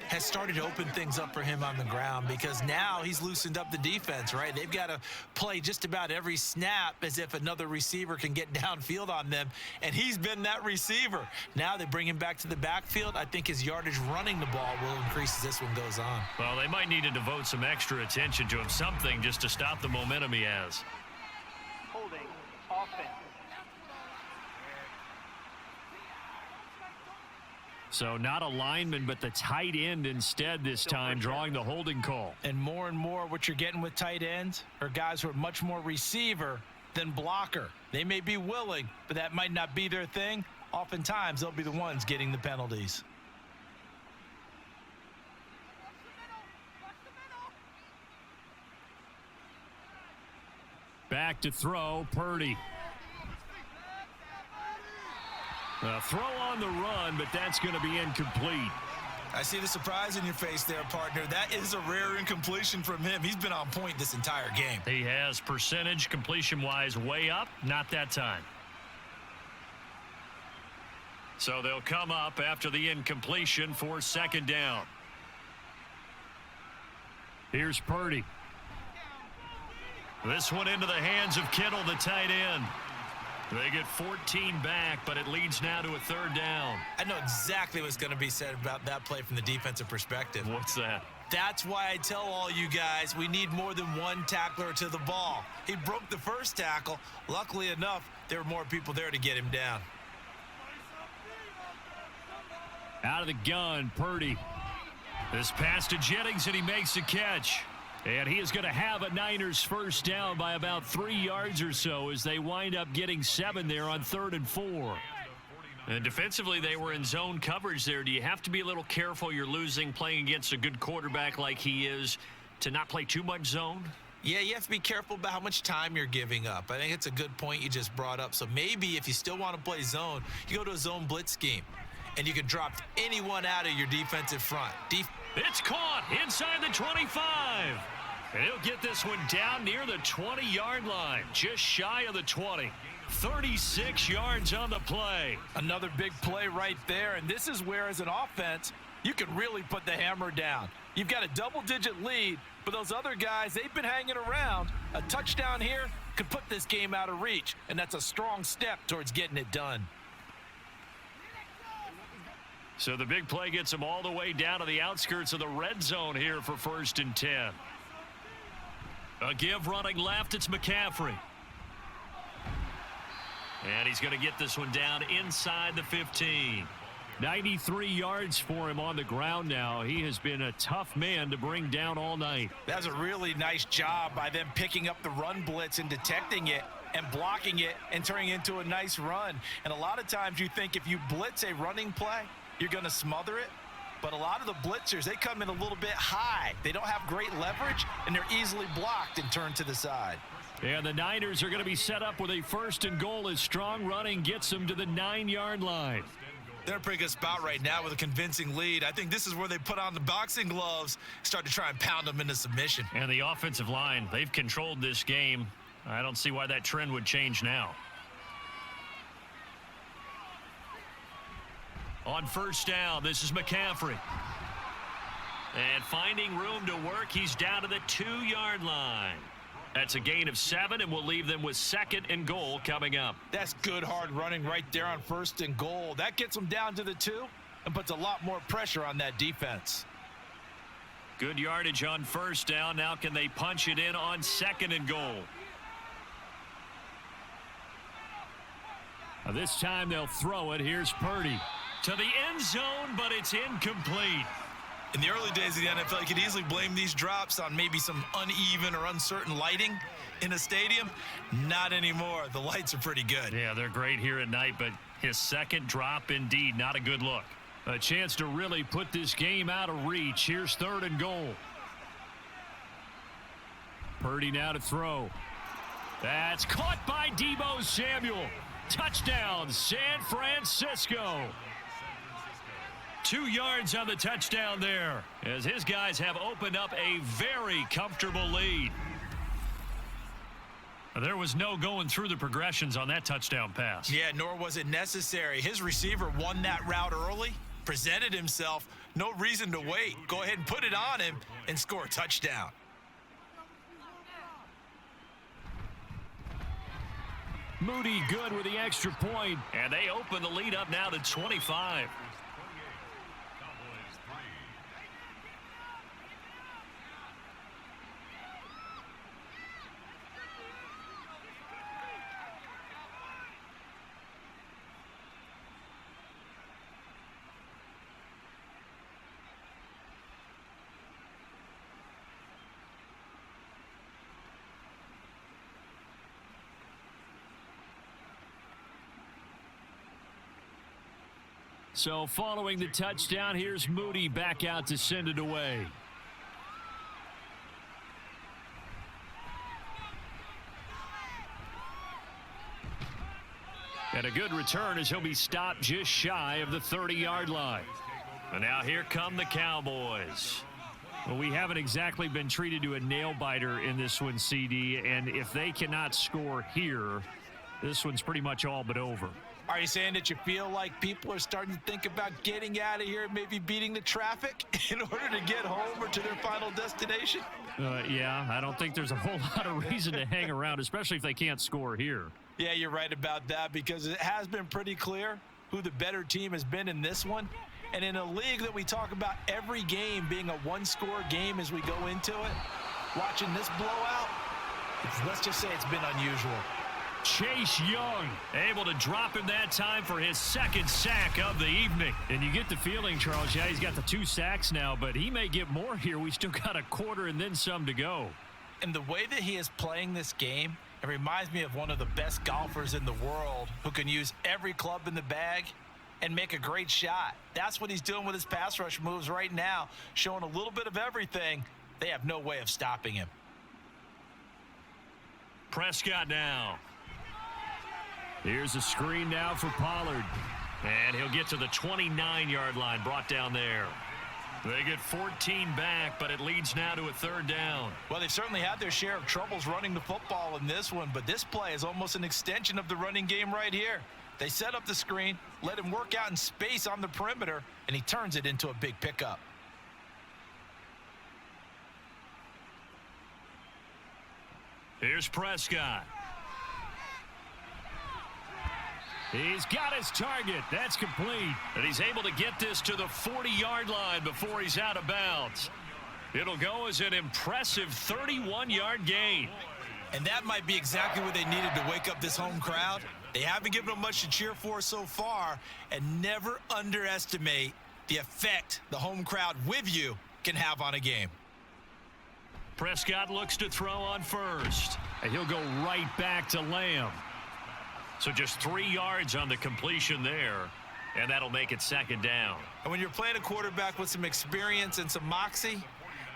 has started to open things up for him on the ground, because now he's loosened up the defense, right? They've got to play just about every snap as if another receiver can get downfield on them, and he's been that receiver. Now they bring him back to the backfield. I think his yardage running the ball will increase as this one goes on. Well, they might need to devote some extra attention to him, something just to stop the momentum he has. Holding, offense. So not a lineman, but the tight end instead this time, drawing the holding call. And more what you're getting with tight ends are guys who are much more receiver than blocker. They may be willing, but that might not be their thing. Oftentimes, they'll be the ones getting the penalties. Back to throw, Purdy. A throw on the run, but that's going to be incomplete. I see the surprise in your face there, partner. That is a rare incompletion from him. He's been on point this entire game. He has percentage completion-wise way up. Not that time. So they'll come up after the incompletion for second down. Here's Purdy. This one into the hands of Kittle, the tight end. They get 14 back, but it leads now to a third down. I know exactly what's going to be said about that play from the defensive perspective. What's that? That's why I tell all you guys we need more than one tackler to the ball. He broke the first tackle. Luckily enough, there were more people there to get him down. Out of the gun, Purdy. This pass to Jennings, and he makes the catch. And he is going to have a Niners first down by about 3 yards or so as they wind up getting 7 there on 3rd and 4. And defensively, they were in zone coverage there. Do you have to be a little careful? You're losing, playing against a good quarterback like he is, to not play too much zone? Yeah, you have to be careful about how much time you're giving up. I think it's a good point you just brought up. So maybe if you still want to play zone, you go to a zone blitz scheme, and you can drop anyone out of your defensive front. It's caught inside the 25. And he'll get this one down near the 20-yard line, just shy of the 20. 36 yards on the play. Another big play right there, and this is where, as an offense, you can really put the hammer down. You've got a double-digit lead, but those other guys, they've been hanging around. A touchdown here could put this game out of reach, and that's a strong step towards getting it done. So the big play gets them all the way down to the outskirts of the red zone here for 1st and 10. A give running left, it's McCaffrey. And he's going to get this one down inside the 15. 93 yards for him on the ground now. He has been a tough man to bring down all night. That's a really nice job by them picking up the run blitz and detecting it and blocking it and turning it into a nice run. And a lot of times you think if you blitz a running play, you're going to smother it. But a lot of the blitzers, they come in a little bit high. They don't have great leverage, and they're easily blocked and turned to the side. And the Niners are going to be set up with a 1st and goal as strong running gets them to the 9-yard line. They're in a pretty good spot right now with a convincing lead. I think this is where they put on the boxing gloves, start to try and pound them into submission. And the offensive line, they've controlled this game. I don't see why that trend would change now. On 1st down, this is McCaffrey. And finding room to work, he's down to the 2-yard line. That's a gain of 7, and we'll leave them with 2nd and goal coming up. That's good hard running right there on 1st and goal. That gets them down to the 2 and puts a lot more pressure on that defense. Good yardage on 1st down. Now can they punch it in on 2nd and goal? Now this time they'll throw it. Here's Purdy. To the end zone, but it's incomplete. In the early days of the NFL, you could easily blame these drops on maybe some uneven or uncertain lighting in a stadium. Not anymore. The lights are pretty good. Yeah, they're great here at night, but his 2nd drop, indeed, not a good look. A chance to really put this game out of reach. Here's 3rd and goal. Purdy now to throw. That's caught by Deebo Samuel. Touchdown, San Francisco. 2 yards on the touchdown there, as his guys have opened up a very comfortable lead. There was no going through the progressions on that touchdown pass. Yeah, nor was it necessary. His receiver won that route early, presented himself, no reason to wait. Go ahead and put it on him and score a touchdown. Moody good with the extra point. And they open the lead up now to 25. So following the touchdown, here's Moody back out to send it away. And a good return as he'll be stopped just shy of the 30-yard line. And now here come the Cowboys. Well, we haven't exactly been treated to a nail-biter in this one, CD, and if they cannot score here, this one's pretty much all but over. Are you saying that you feel like people are starting to think about getting out of here, maybe beating the traffic in order to get home or to their final destination? Yeah, I don't think there's a whole lot of reason to hang around, especially if they can't score here. Yeah, you're right about that, because it has been pretty clear who the better team has been in this one. And in a league that we talk about every game being a one-score game as we go into it, watching this blowout, let's just say it's been unusual. Chase Young able to drop him that time for his 2nd sack of the evening. And you get the feeling, Charles, yeah, he's got the 2 sacks now, but he may get more here. We still got a quarter and then some to go. And the way that he is playing this game, it reminds me of one of the best golfers in the world who can use every club in the bag and make a great shot. That's what he's doing with his pass rush moves right now, showing a little bit of everything. They have no way of stopping him. Prescott now. Here's a screen now for Pollard. And he'll get to the 29-yard line, brought down there. They get 14 back, but it leads now to a 3rd down. Well, they've certainly had their share of troubles running the football in this one, but this play is almost an extension of the running game right here. They set up the screen, let him work out in space on the perimeter, and he turns it into a big pickup. Here's Prescott. He's got his target. That's complete. And he's able to get this to the 40-yard line before he's out of bounds. It'll go as an impressive 31-yard gain. And that might be exactly what they needed to wake up this home crowd. They haven't given them much to cheer for so far, and never underestimate the effect the home crowd with you can have on a game. Prescott looks to throw on first, and he'll go right back to Lamb. So just 3 yards on the completion there, and that'll make it second down. And when you're playing a quarterback with some experience and some moxie,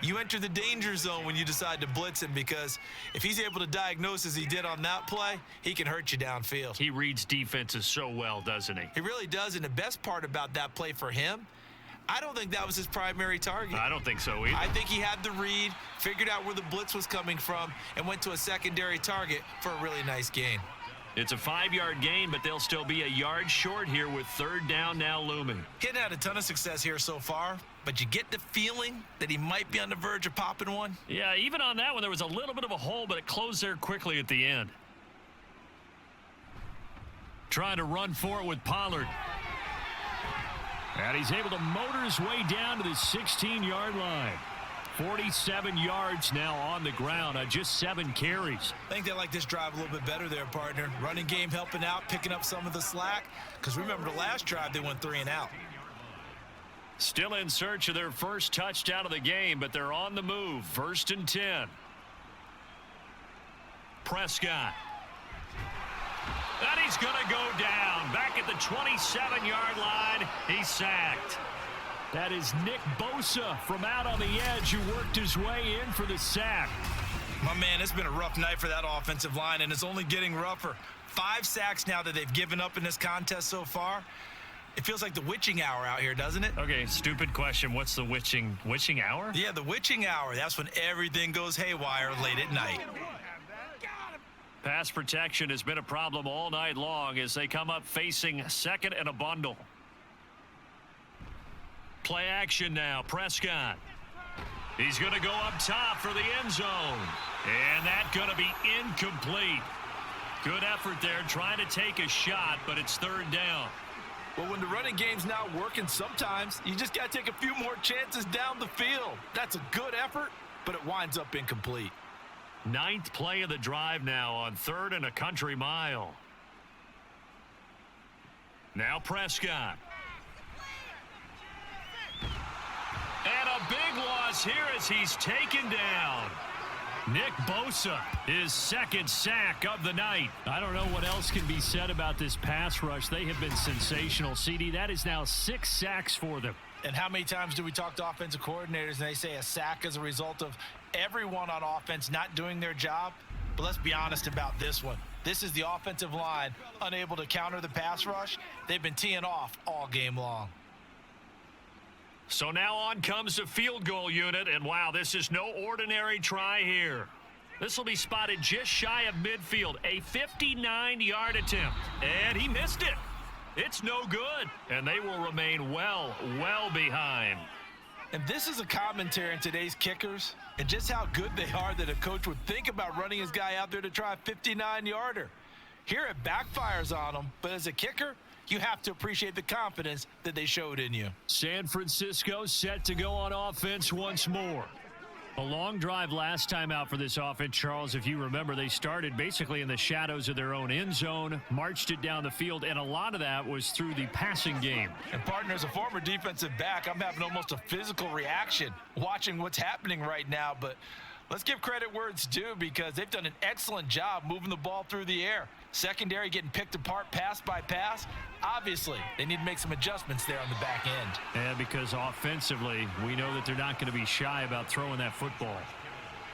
you enter the danger zone when you decide to blitz him, because if he's able to diagnose as he did on that play, he can hurt you downfield. He reads defenses so well, doesn't he? He really does, and the best part about that play for him, I don't think that was his primary target. I don't think so either. I think he had the read, figured out where the blitz was coming from, and went to a secondary target for a really nice gain. It's a 5-yard gain, but they'll still be a yard short here with third down now looming. He hadn't had a ton of success here so far, but you get the feeling that he might be on the verge of popping one. Yeah, even on that one, there was a little bit of a hole, but it closed there quickly at the end. Trying to run for it with Pollard. And he's able to motor his way down to the 16-yard line. 47 yards now on the ground on just 7 carries. I think they like this drive a little bit better there, partner. Running game helping out, picking up some of the slack. Because remember the last drive, they went 3 and out. Still in search of their first touchdown of the game, but they're on the move. 1st and 10. Prescott. And he's going to go down. Back at the 27-yard line, he's sacked. That is Nick Bosa from out on the edge who worked his way in for the sack. My man, it's been a rough night for that offensive line, and it's only getting rougher. 5 sacks now that they've given up in this contest so far. It feels like the witching hour out here, doesn't it? Okay, stupid question. What's the witching hour? Yeah, the witching hour. That's when everything goes haywire late at night. Pass protection has been a problem all night long as they come up facing second and a bundle. Play action now. Prescott. He's going to go up top for the end zone. And that's going to be incomplete. Good effort there trying to take a shot, but it's third down. Well, when the running game's not working, sometimes you just got to take a few more chances down the field. That's a good effort, but it winds up incomplete. 9th play of the drive now on 3rd and a country mile. Now Prescott. And a big loss here as he's taken down. Nick Bosa, his 2nd sack of the night. I don't know what else can be said about this pass rush. They have been sensational. CD, that is now 6 sacks for them. And how many times do we talk to offensive coordinators and they say a sack as a result of everyone on offense not doing their job? But let's be honest about this one. This is the offensive line unable to counter the pass rush. They've been teeing off all game long. So now on comes the field goal unit, and wow, this is no ordinary try here. This will be spotted just shy of midfield, a 59-yard attempt, and he missed it. It's no good, and they will remain well behind. And this is a commentary on today's kickers and just how good they are that a coach would think about running his guy out there to try a 59-yarder. Here it backfires on him, but as a kicker, you have to appreciate the confidence that they showed in you. San Francisco set to go on offense once more. A long drive last time out for this offense, Charles. If you remember, they started basically in the shadows of their own end zone, marched it down the field, and a lot of that was through the passing game. And partner, as a former defensive back, I'm having almost a physical reaction watching what's happening right now. But let's give credit where it's due, because they've done an excellent job moving the ball through the air. Secondary getting picked apart pass by pass. Obviously, they need to make some adjustments there on the back end. And because offensively, we know that they're not going to be shy about throwing that football.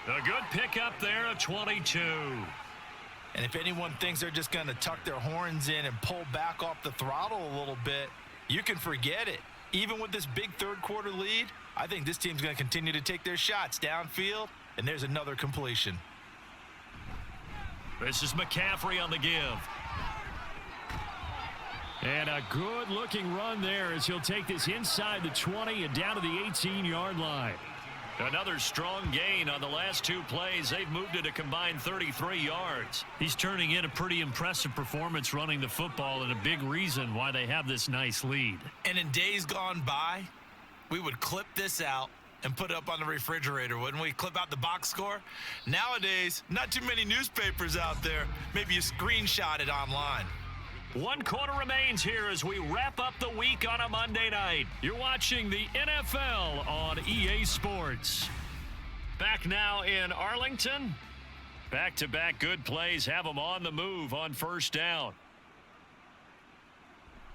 A good pickup there of 22. And if anyone thinks they're just going to tuck their horns in and pull back off the throttle a little bit, you can forget it. Even with this big third quarter lead, I think this team's going to continue to take their shots downfield, and there's another completion. This is McCaffrey on the give. And a good-looking run there as he'll take this inside the 20 and down to the 18-yard line. Another strong gain on the last 2 plays. They've moved it a combined 33 yards. He's turning in a pretty impressive performance running the football, and a big reason why they have this nice lead. And in days gone by, we would clip this out and put it up on the refrigerator, wouldn't we? Clip out the box score. Nowadays, not too many newspapers out there. Maybe you screenshot it online. 1 quarter remains here as we wrap up the week on a Monday night. You're watching the NFL on EA Sports. Back now in Arlington. Back-to-back good plays have them on the move on first down.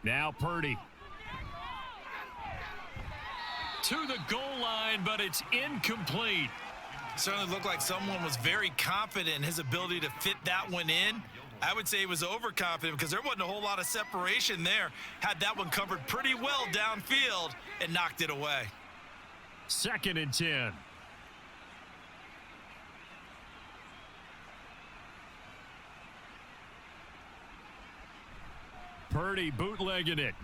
Now Purdy. To the goal line, but it's incomplete. Certainly looked like someone was very confident in his ability to fit that one in. I would say he was overconfident because there wasn't a whole lot of separation there. Had that one covered pretty well downfield and knocked it away. 2nd and 10. Purdy bootlegging it.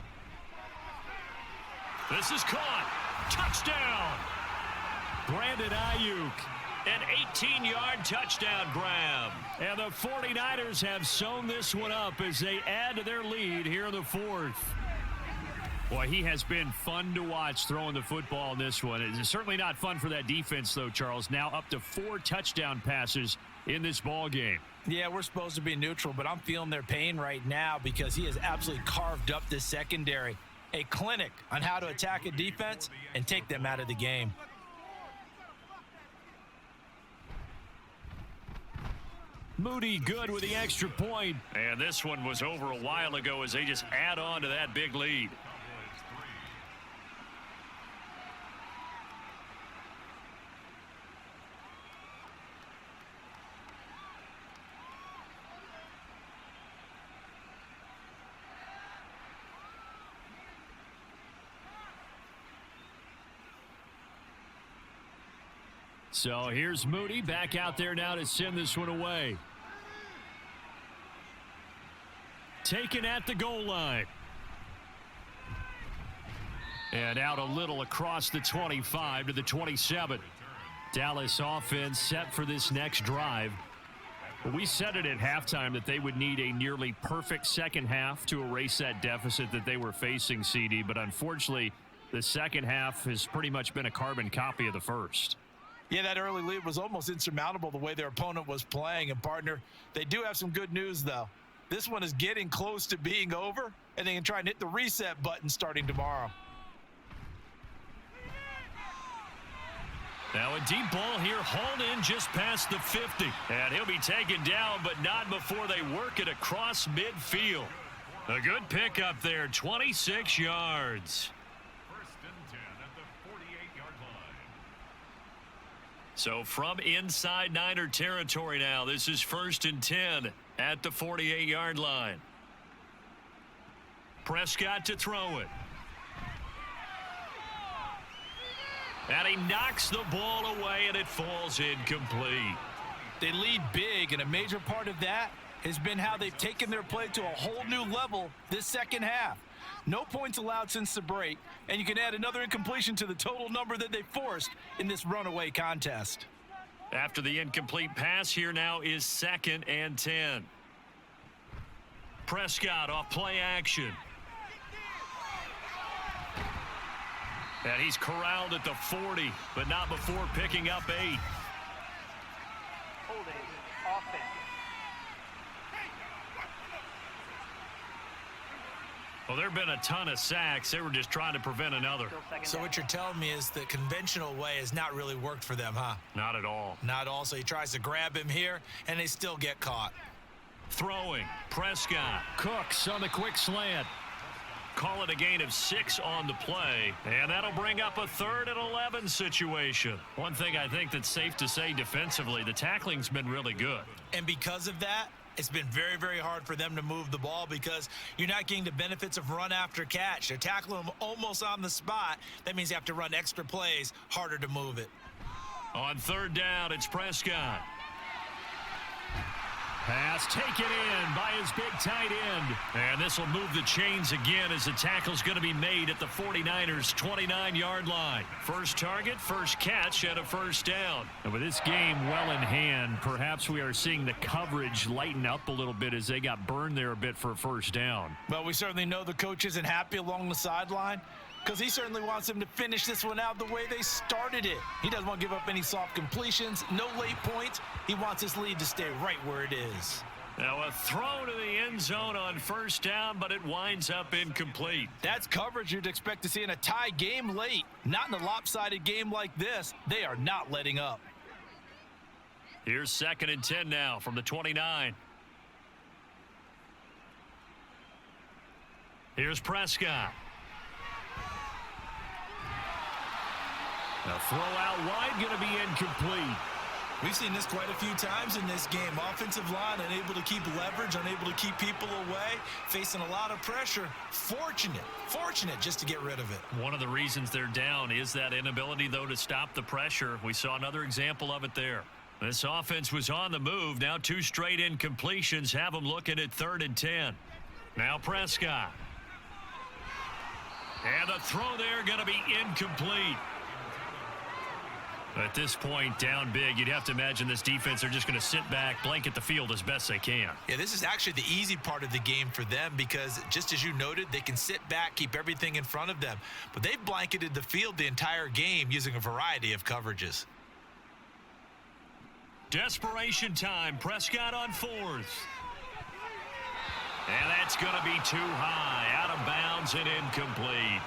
This is caught. Touchdown. Brandon Ayuk. An 18-yard touchdown grab. And the 49ers have sewn this one up as they add to their lead here in the 4th. Boy, he has been fun to watch throwing the football in this one. It's certainly not fun for that defense, though, Charles. Now up to 4 touchdown passes in this ball game. Yeah, we're supposed to be neutral, but I'm feeling their pain right now because he has absolutely carved up this secondary. A clinic on how to attack a defense and take them out of the game. Moody good with the extra point. And this one was over a while ago as they just add on to that big lead. So here's Moody back out there now to send this one away. Taken at the goal line. And out a little across the 25 to the 27. Dallas offense set for this next drive. We said it at halftime that they would need a nearly perfect second half to erase that deficit that they were facing, CD. But unfortunately, the second half has pretty much been a carbon copy of the first. Yeah, that early lead was almost insurmountable the way their opponent was playing. And, partner, they do have some good news, though. This one is getting close to being over, and they can try and hit the reset button starting tomorrow. Now a deep ball here, hauled in just past the 50. And he'll be taken down, but not before they work it across midfield. A good pickup there, 26 yards. So from inside Niner territory now, this is 1st and 10 at the 48-yard line. Prescott to throw it. And he knocks the ball away, and it falls incomplete. They lead big, and a major part of that has been how they've taken their play to a whole new level this second half. No points allowed since the break, and you can add another incompletion to the total number that they forced in this runaway contest. After the incomplete pass, here now is 2nd and 10. Prescott off play action. And he's corralled at the 40, but not before picking up 8. Holding offense. Well, there have been a ton of sacks. They were just trying to prevent another. So what you're telling me is the conventional way has not really worked for them, huh? Not at all. Not all. So he tries to grab him here, and they still get caught. Throwing. Prescott. Cooks on the quick slant. Call it a gain of 6 on the play. And that'll bring up a 3rd and 11 situation. One thing I think that's safe to say defensively, the tackling's been really good. And because of that, it's been very, very hard for them to move the ball because you're not getting the benefits of run after catch. They're tackling them almost on the spot. That means you have to run extra plays, harder to move it. On 3rd down, it's Prescott. Pass taken in by his big tight end. And this will move the chains again as the tackle's going to be made at the 49ers' 29-yard line. First target, first catch, and a 1st down. And with this game well in hand, perhaps we are seeing the coverage lighten up a little bit as they got burned there a bit for a 1st down. Well, we certainly know the coach isn't happy along the sideline. because he certainly wants them to finish this one out the way they started it. He doesn't want to give up any soft completions, no late points. He wants his lead to stay right where it is. Now a throw to the end zone on first down, but it winds up incomplete. That's coverage you'd expect to see in a tie game late. Not in a lopsided game like this. They are not letting up. Here's 2nd and 10 now from the 29. Here's Prescott. A throw out wide, going to be incomplete. We've seen this quite a few times in this game. Offensive line unable to keep leverage, unable to keep people away, facing a lot of pressure. Fortunate just to get rid of it. One of the reasons they're down is that inability, though, to stop the pressure. We saw another example of it there. This offense was on the move. Now 2 straight incompletions have them looking at 3rd and 10. Now Prescott. And the throw there going to be incomplete. At this point, down big, you'd have to imagine this defense are just going to sit back, blanket the field as best they can. Yeah, this is actually the easy part of the game for them because, just as you noted, they can sit back, keep everything in front of them. But they've blanketed the field the entire game using a variety of coverages. Desperation time. Prescott on 4th. And that's going to be too high. Out of bounds and incomplete.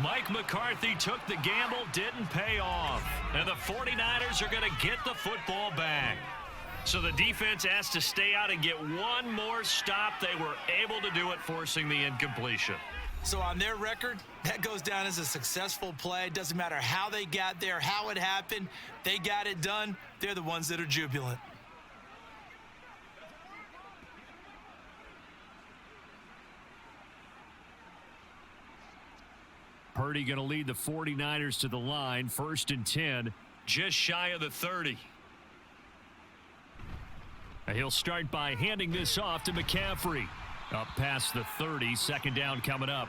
Mike McCarthy took the gamble, didn't pay off. And the 49ers are going to get the football back. So the defense has to stay out and get one more stop. They were able to do it, forcing the incompletion. So on their record, that goes down as a successful play. Doesn't matter how they got there, how it happened. They got it done. They're the ones that are jubilant. Purdy going to lead the 49ers to the line. 1st and 10, just shy of the 30. And he'll start by handing this off to McCaffrey. Up past the 30, 2nd down coming up.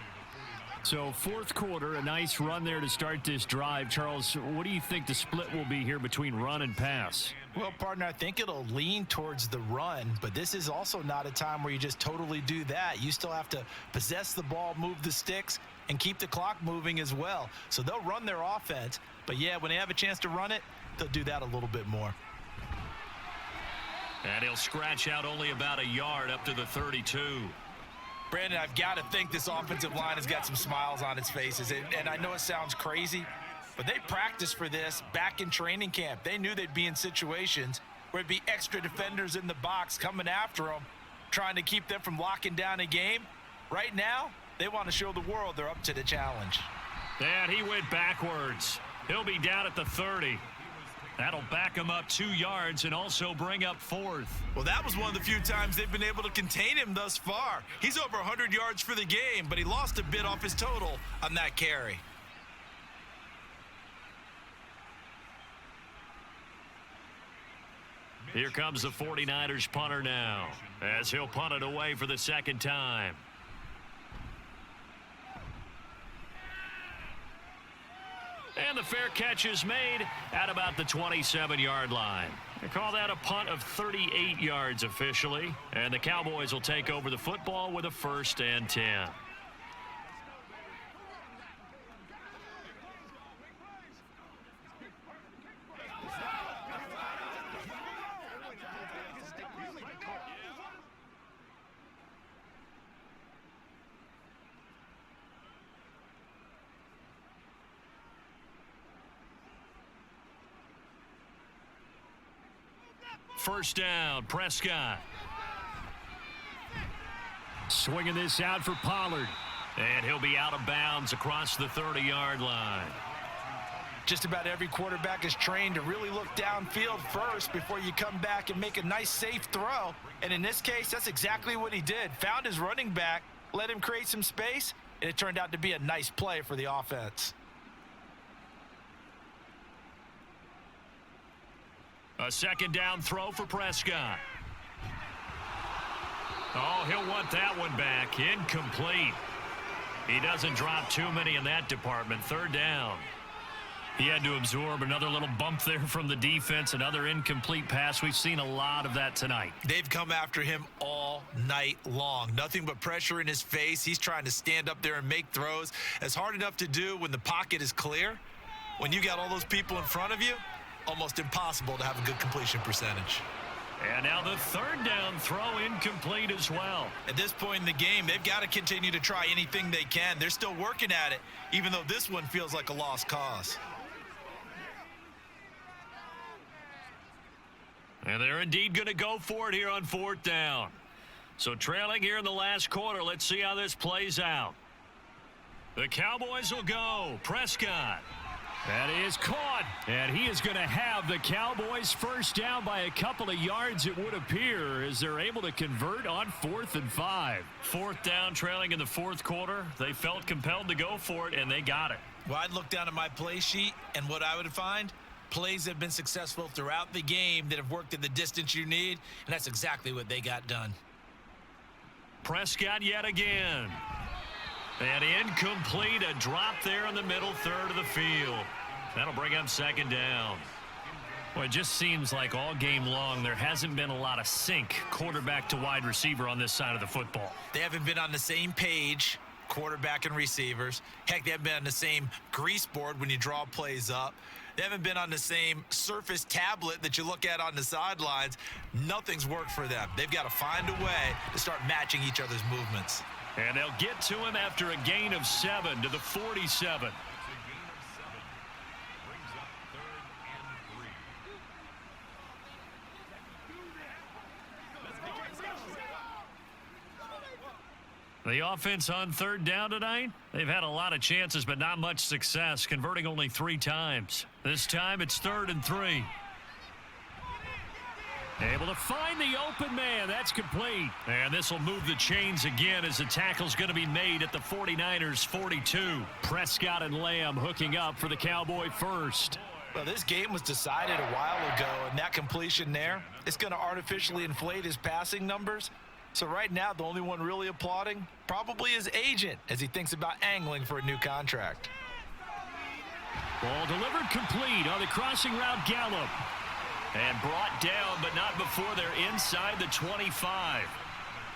So 4th quarter, a nice run there to start this drive. Charles, what do you think the split will be here between run and pass? Well, partner, I think it'll lean towards the run, but this is also not a time where you just totally do that. You still have to possess the ball, move the sticks, and keep the clock moving as well. So they'll run their offense, but yeah, when they have a chance to run it, they'll do that a little bit more. And he'll scratch out only about a yard up to the 32. Brandon, I've got to think this offensive line has got some smiles on its faces. And I know it sounds crazy, but they practiced for this back in training camp. They knew they'd be in situations where it'd be extra defenders in the box coming after them, trying to keep them from locking down a game. Right now, they want to show the world they're up to the challenge. And he went backwards. He'll be down at the 30. That'll back him up 2 yards and also bring up 4th. Well, that was one of the few times they've been able to contain him thus far. He's over 100 yards for the game, but he lost a bit off his total on that carry. Here comes the 49ers punter now, as he'll punt it away for the 2nd time. And the fair catch is made at about the 27-yard line. They call that a punt of 38 yards officially. And the Cowboys will take over the football with a 1st and 10. First down, Prescott. Swinging this out for Pollard. And he'll be out of bounds across the 30-yard line. Just about every quarterback is trained to really look downfield first before you come back and make a nice, safe throw. And in this case, that's exactly what he did. Found his running back, let him create some space, and it turned out to be a nice play for the offense. A 2nd down throw for Prescott. Oh, he'll want that one back. Incomplete. He doesn't drop too many in that department. 3rd down. He had to absorb another little bump there from the defense, another incomplete pass. We've seen a lot of that tonight. They've come after him all night long. Nothing but pressure in his face. He's trying to stand up there and make throws. It's hard enough to do when the pocket is clear. When you got all those people in front of you, almost impossible to have a good completion percentage. And now the third down throw incomplete as well. At this point in the game, they've got to continue to try anything they can. They're still working at it, even though this one feels like a lost cause. And they're indeed going to go for it here on fourth down. So trailing here in the last quarter, let's see how this plays out. The Cowboys will go. Prescott. That is caught. And he is going to have the Cowboys first down by a couple of yards, it would appear, as they're able to convert on 4th and 5. Fourth down, trailing in the fourth quarter. They felt compelled to go for it, and they got it. Well, I'd look down at my play sheet, and what I would find, plays have been successful throughout the game that have worked at the distance you need, and that's exactly what they got done. Prescott yet again. And incomplete, a drop there in the middle third of the field. That'll bring up second down. Well, it just seems like all game long there hasn't been a lot of sync quarterback to wide receiver on this side of the football. They haven't been on the same page, quarterback and receivers. Heck, they haven't been on the same grease board when you draw plays up. They haven't been on the same surface tablet that you look at on the sidelines. Nothing's worked for them. They've got to find a way to start matching each other's movements. And they'll get to him after a gain of 7 to the 47. The offense on third down tonight, they've had a lot of chances but not much success, converting only 3 times. This time it's 3rd and 3. Able to find the open man. That's complete. And this will move the chains again as the tackle's going to be made at the 49ers 42. Prescott and Lamb hooking up for the Cowboy first. Well, this game was decided a while ago, and that completion there is going to artificially inflate his passing numbers. So right now, the only one really applauding probably his agent as he thinks about angling for a new contract. Ball delivered complete on the crossing route Gallup. And brought down, but not before they're inside the 25.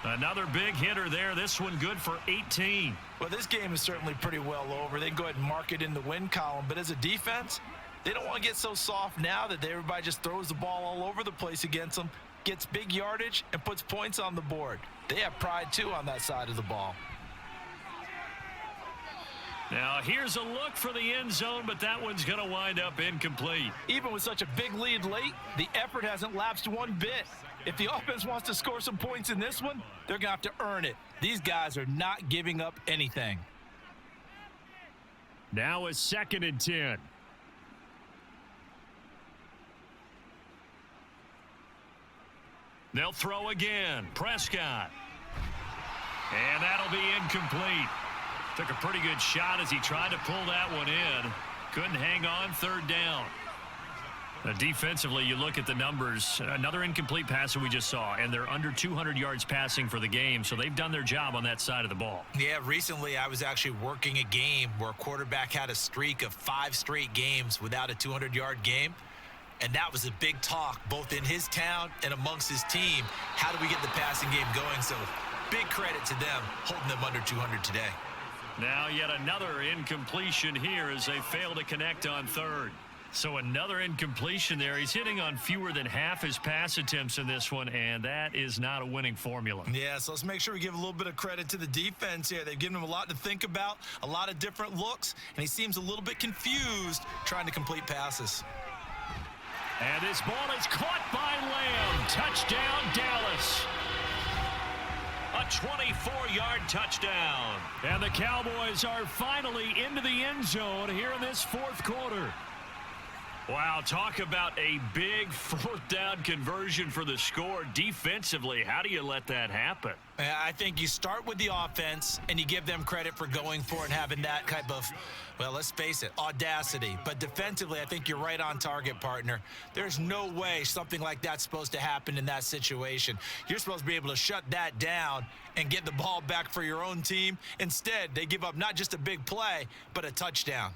Another big hitter there. This one good for 18. Well, this game is certainly pretty well over. They can go ahead and mark it in the win column. But as a defense, they don't want to get so soft now that everybody just throws the ball all over the place against them, gets big yardage, and puts points on the board. They have pride, too, on that side of the ball. Now, here's a look for the end zone, but that one's going to wind up incomplete. Even with such a big lead late, the effort hasn't lapsed one bit. If the offense wants to score some points in this one, they're going to have to earn it. These guys are not giving up anything. Now a 2nd and 10. They'll throw again. Prescott. And that'll be incomplete. Took a pretty good shot as he tried to pull that one in. Couldn't hang on, 3rd down. Defensively, you look at the numbers. Another incomplete pass that we just saw, and they're under 200 yards passing for the game, so they've done their job on that side of the ball. Yeah, recently I was actually working a game where a quarterback had a streak of 5 straight games without a 200-yard game, and that was a big talk both in his town and amongst his team. How do we get the passing game going? So big credit to them holding them under 200 today. Now yet another incompletion here as they fail to connect on 3rd. So another incompletion there. He's hitting on fewer than half his pass attempts in this one, and that is not a winning formula. Yeah, so let's make sure we give a little bit of credit to the defense here. They've given him a lot to think about, a lot of different looks, and he seems a little bit confused trying to complete passes. And this ball is caught by Lamb. Touchdown, Dallas. A 24-yard touchdown. And the Cowboys are finally into the end zone here in this 4th quarter. Wow, talk about a big 4th down conversion for the score. Defensively, how do you let that happen? I think you start with the offense and you give them credit for going for it and having that type of, well, let's face it, audacity. But defensively, I think you're right on target, partner. There's no way something like that's supposed to happen in that situation. You're supposed to be able to shut that down and get the ball back for your own team. Instead, they give up not just a big play, but a touchdown.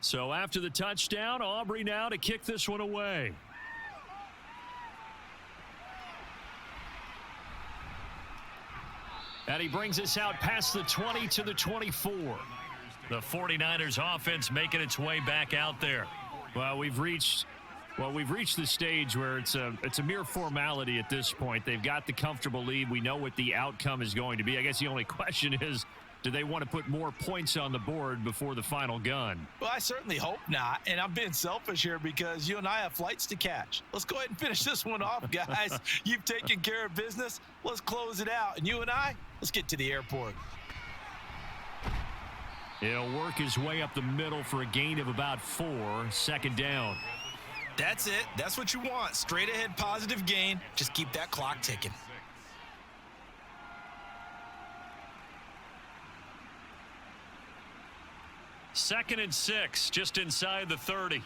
So after the touchdown, Aubrey now to kick this one away. And he brings us out past the 20 to the 24. The 49ers offense making its way back out there. Well, we've reached the stage where it's a mere formality at this point. They've got the comfortable lead. We know what the outcome is going to be. I guess the only question is, do they want to put more points on the board before the final gun? Well, I certainly hope not, and I'm being selfish here because you and I have flights to catch. Let's go ahead and finish this one off, guys. You've taken care of business. Let's close it out, and you and I, let's get to the airport. He'll work his way up the middle for a gain of about 4, second down. That's it. That's what you want. Straight ahead positive gain. Just keep that clock ticking. Second and 6, just inside the 30.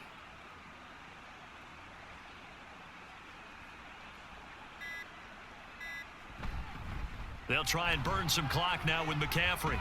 They'll try and burn some clock now with McCaffrey.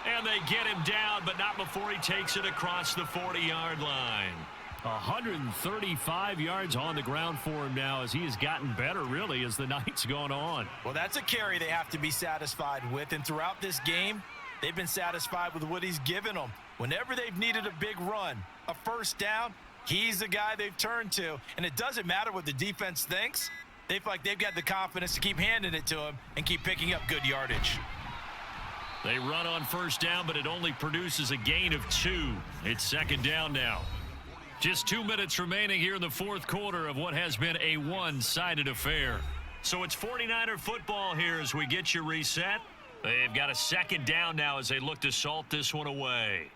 And they get him down, but not before he takes it across the 40-yard line. 135 yards on the ground for him now as he has gotten better, really, as the night's gone on. Well, that's a carry they have to be satisfied with, and throughout this game, they've been satisfied with what he's given them. Whenever they've needed a big run, a first down, he's the guy they've turned to. And it doesn't matter what the defense thinks. They feel like they've got the confidence to keep handing it to him and keep picking up good yardage. They run on first down, but it only produces a gain of 2. It's second down now. Just 2 minutes remaining here in the fourth quarter of what has been a one-sided affair. So it's 49er football here as we get you reset. They've got a second down now as they look to salt this one away.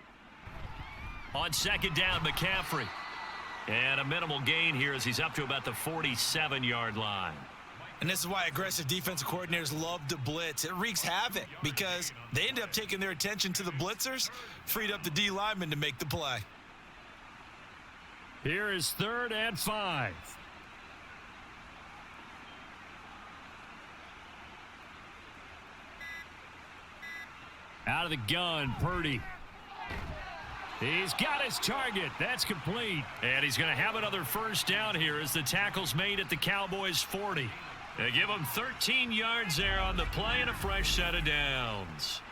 On second down, McCaffrey. And a minimal gain here as he's up to about the 47-yard line. And this is why aggressive defensive coordinators love to blitz. It wreaks havoc because they end up taking their attention to the blitzers, freed up the D lineman to make the play. Here is 3rd and 5. Out of the gun, Purdy. He's got his target. That's complete. And he's going to have another first down here as the tackle's made at the Cowboys' 40. They give him 13 yards there on the play and a fresh set of downs.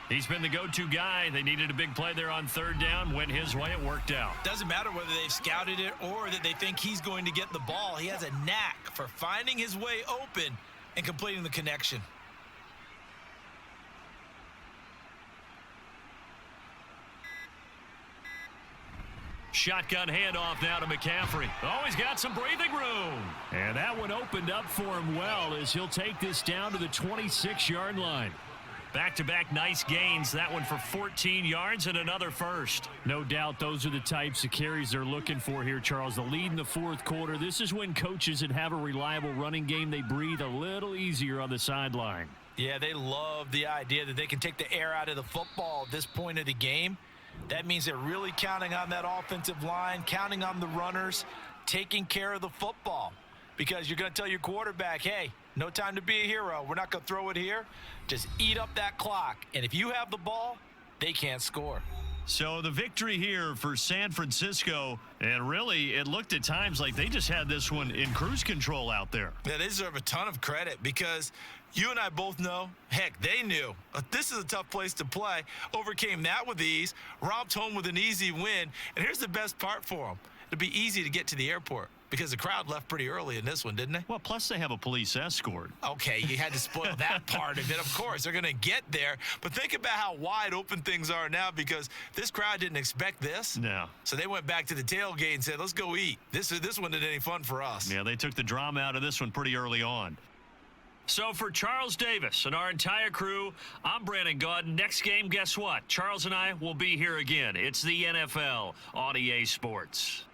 He's been the go-to guy. They needed a big play there on third down. Went his way. It worked out. Doesn't matter whether they've scouted it or that they think he's going to get the ball. He has a knack for finding his way open and completing the connection. Shotgun handoff now to McCaffrey. Oh, he's got some breathing room. And that one opened up for him well as he'll take this down to the 26-yard line. Back-to-back nice gains. That one for 14 yards and another first. No doubt those are the types of carries they're looking for here, Charles. The lead in the fourth quarter. This is when coaches that have a reliable running game, they breathe a little easier on the sideline. Yeah, they love the idea that they can take the air out of the football at this point of the game. That means they're really counting on that offensive line, counting on the runners, taking care of the football. Because you're going to tell your quarterback, hey, no time to be a hero. We're not going to throw it here. Just eat up that clock. And if you have the ball, they can't score. So the victory here for San Francisco, and really it looked at times like they just had this one in cruise control out there. Yeah, they deserve a ton of credit because you and I both know, heck, they knew. This is a tough place to play. Overcame that with ease, romped home with an easy win. And here's the best part for them. It'll be easy to get to the airport because the crowd left pretty early in this one, didn't they? Well, plus they have a police escort. Okay, you had to spoil that part of it. Of course, they're going to get there. But think about how wide open things are now because this crowd didn't expect this. No. So they went back to the tailgate and said, let's go eat. This one isn't any fun for us. Yeah, they took the drama out of this one pretty early on. So for Charles Davis and our entire crew, I'm Brandon Gaudin. Next game, guess what? Charles and I will be here again. It's the NFL on EA Sports.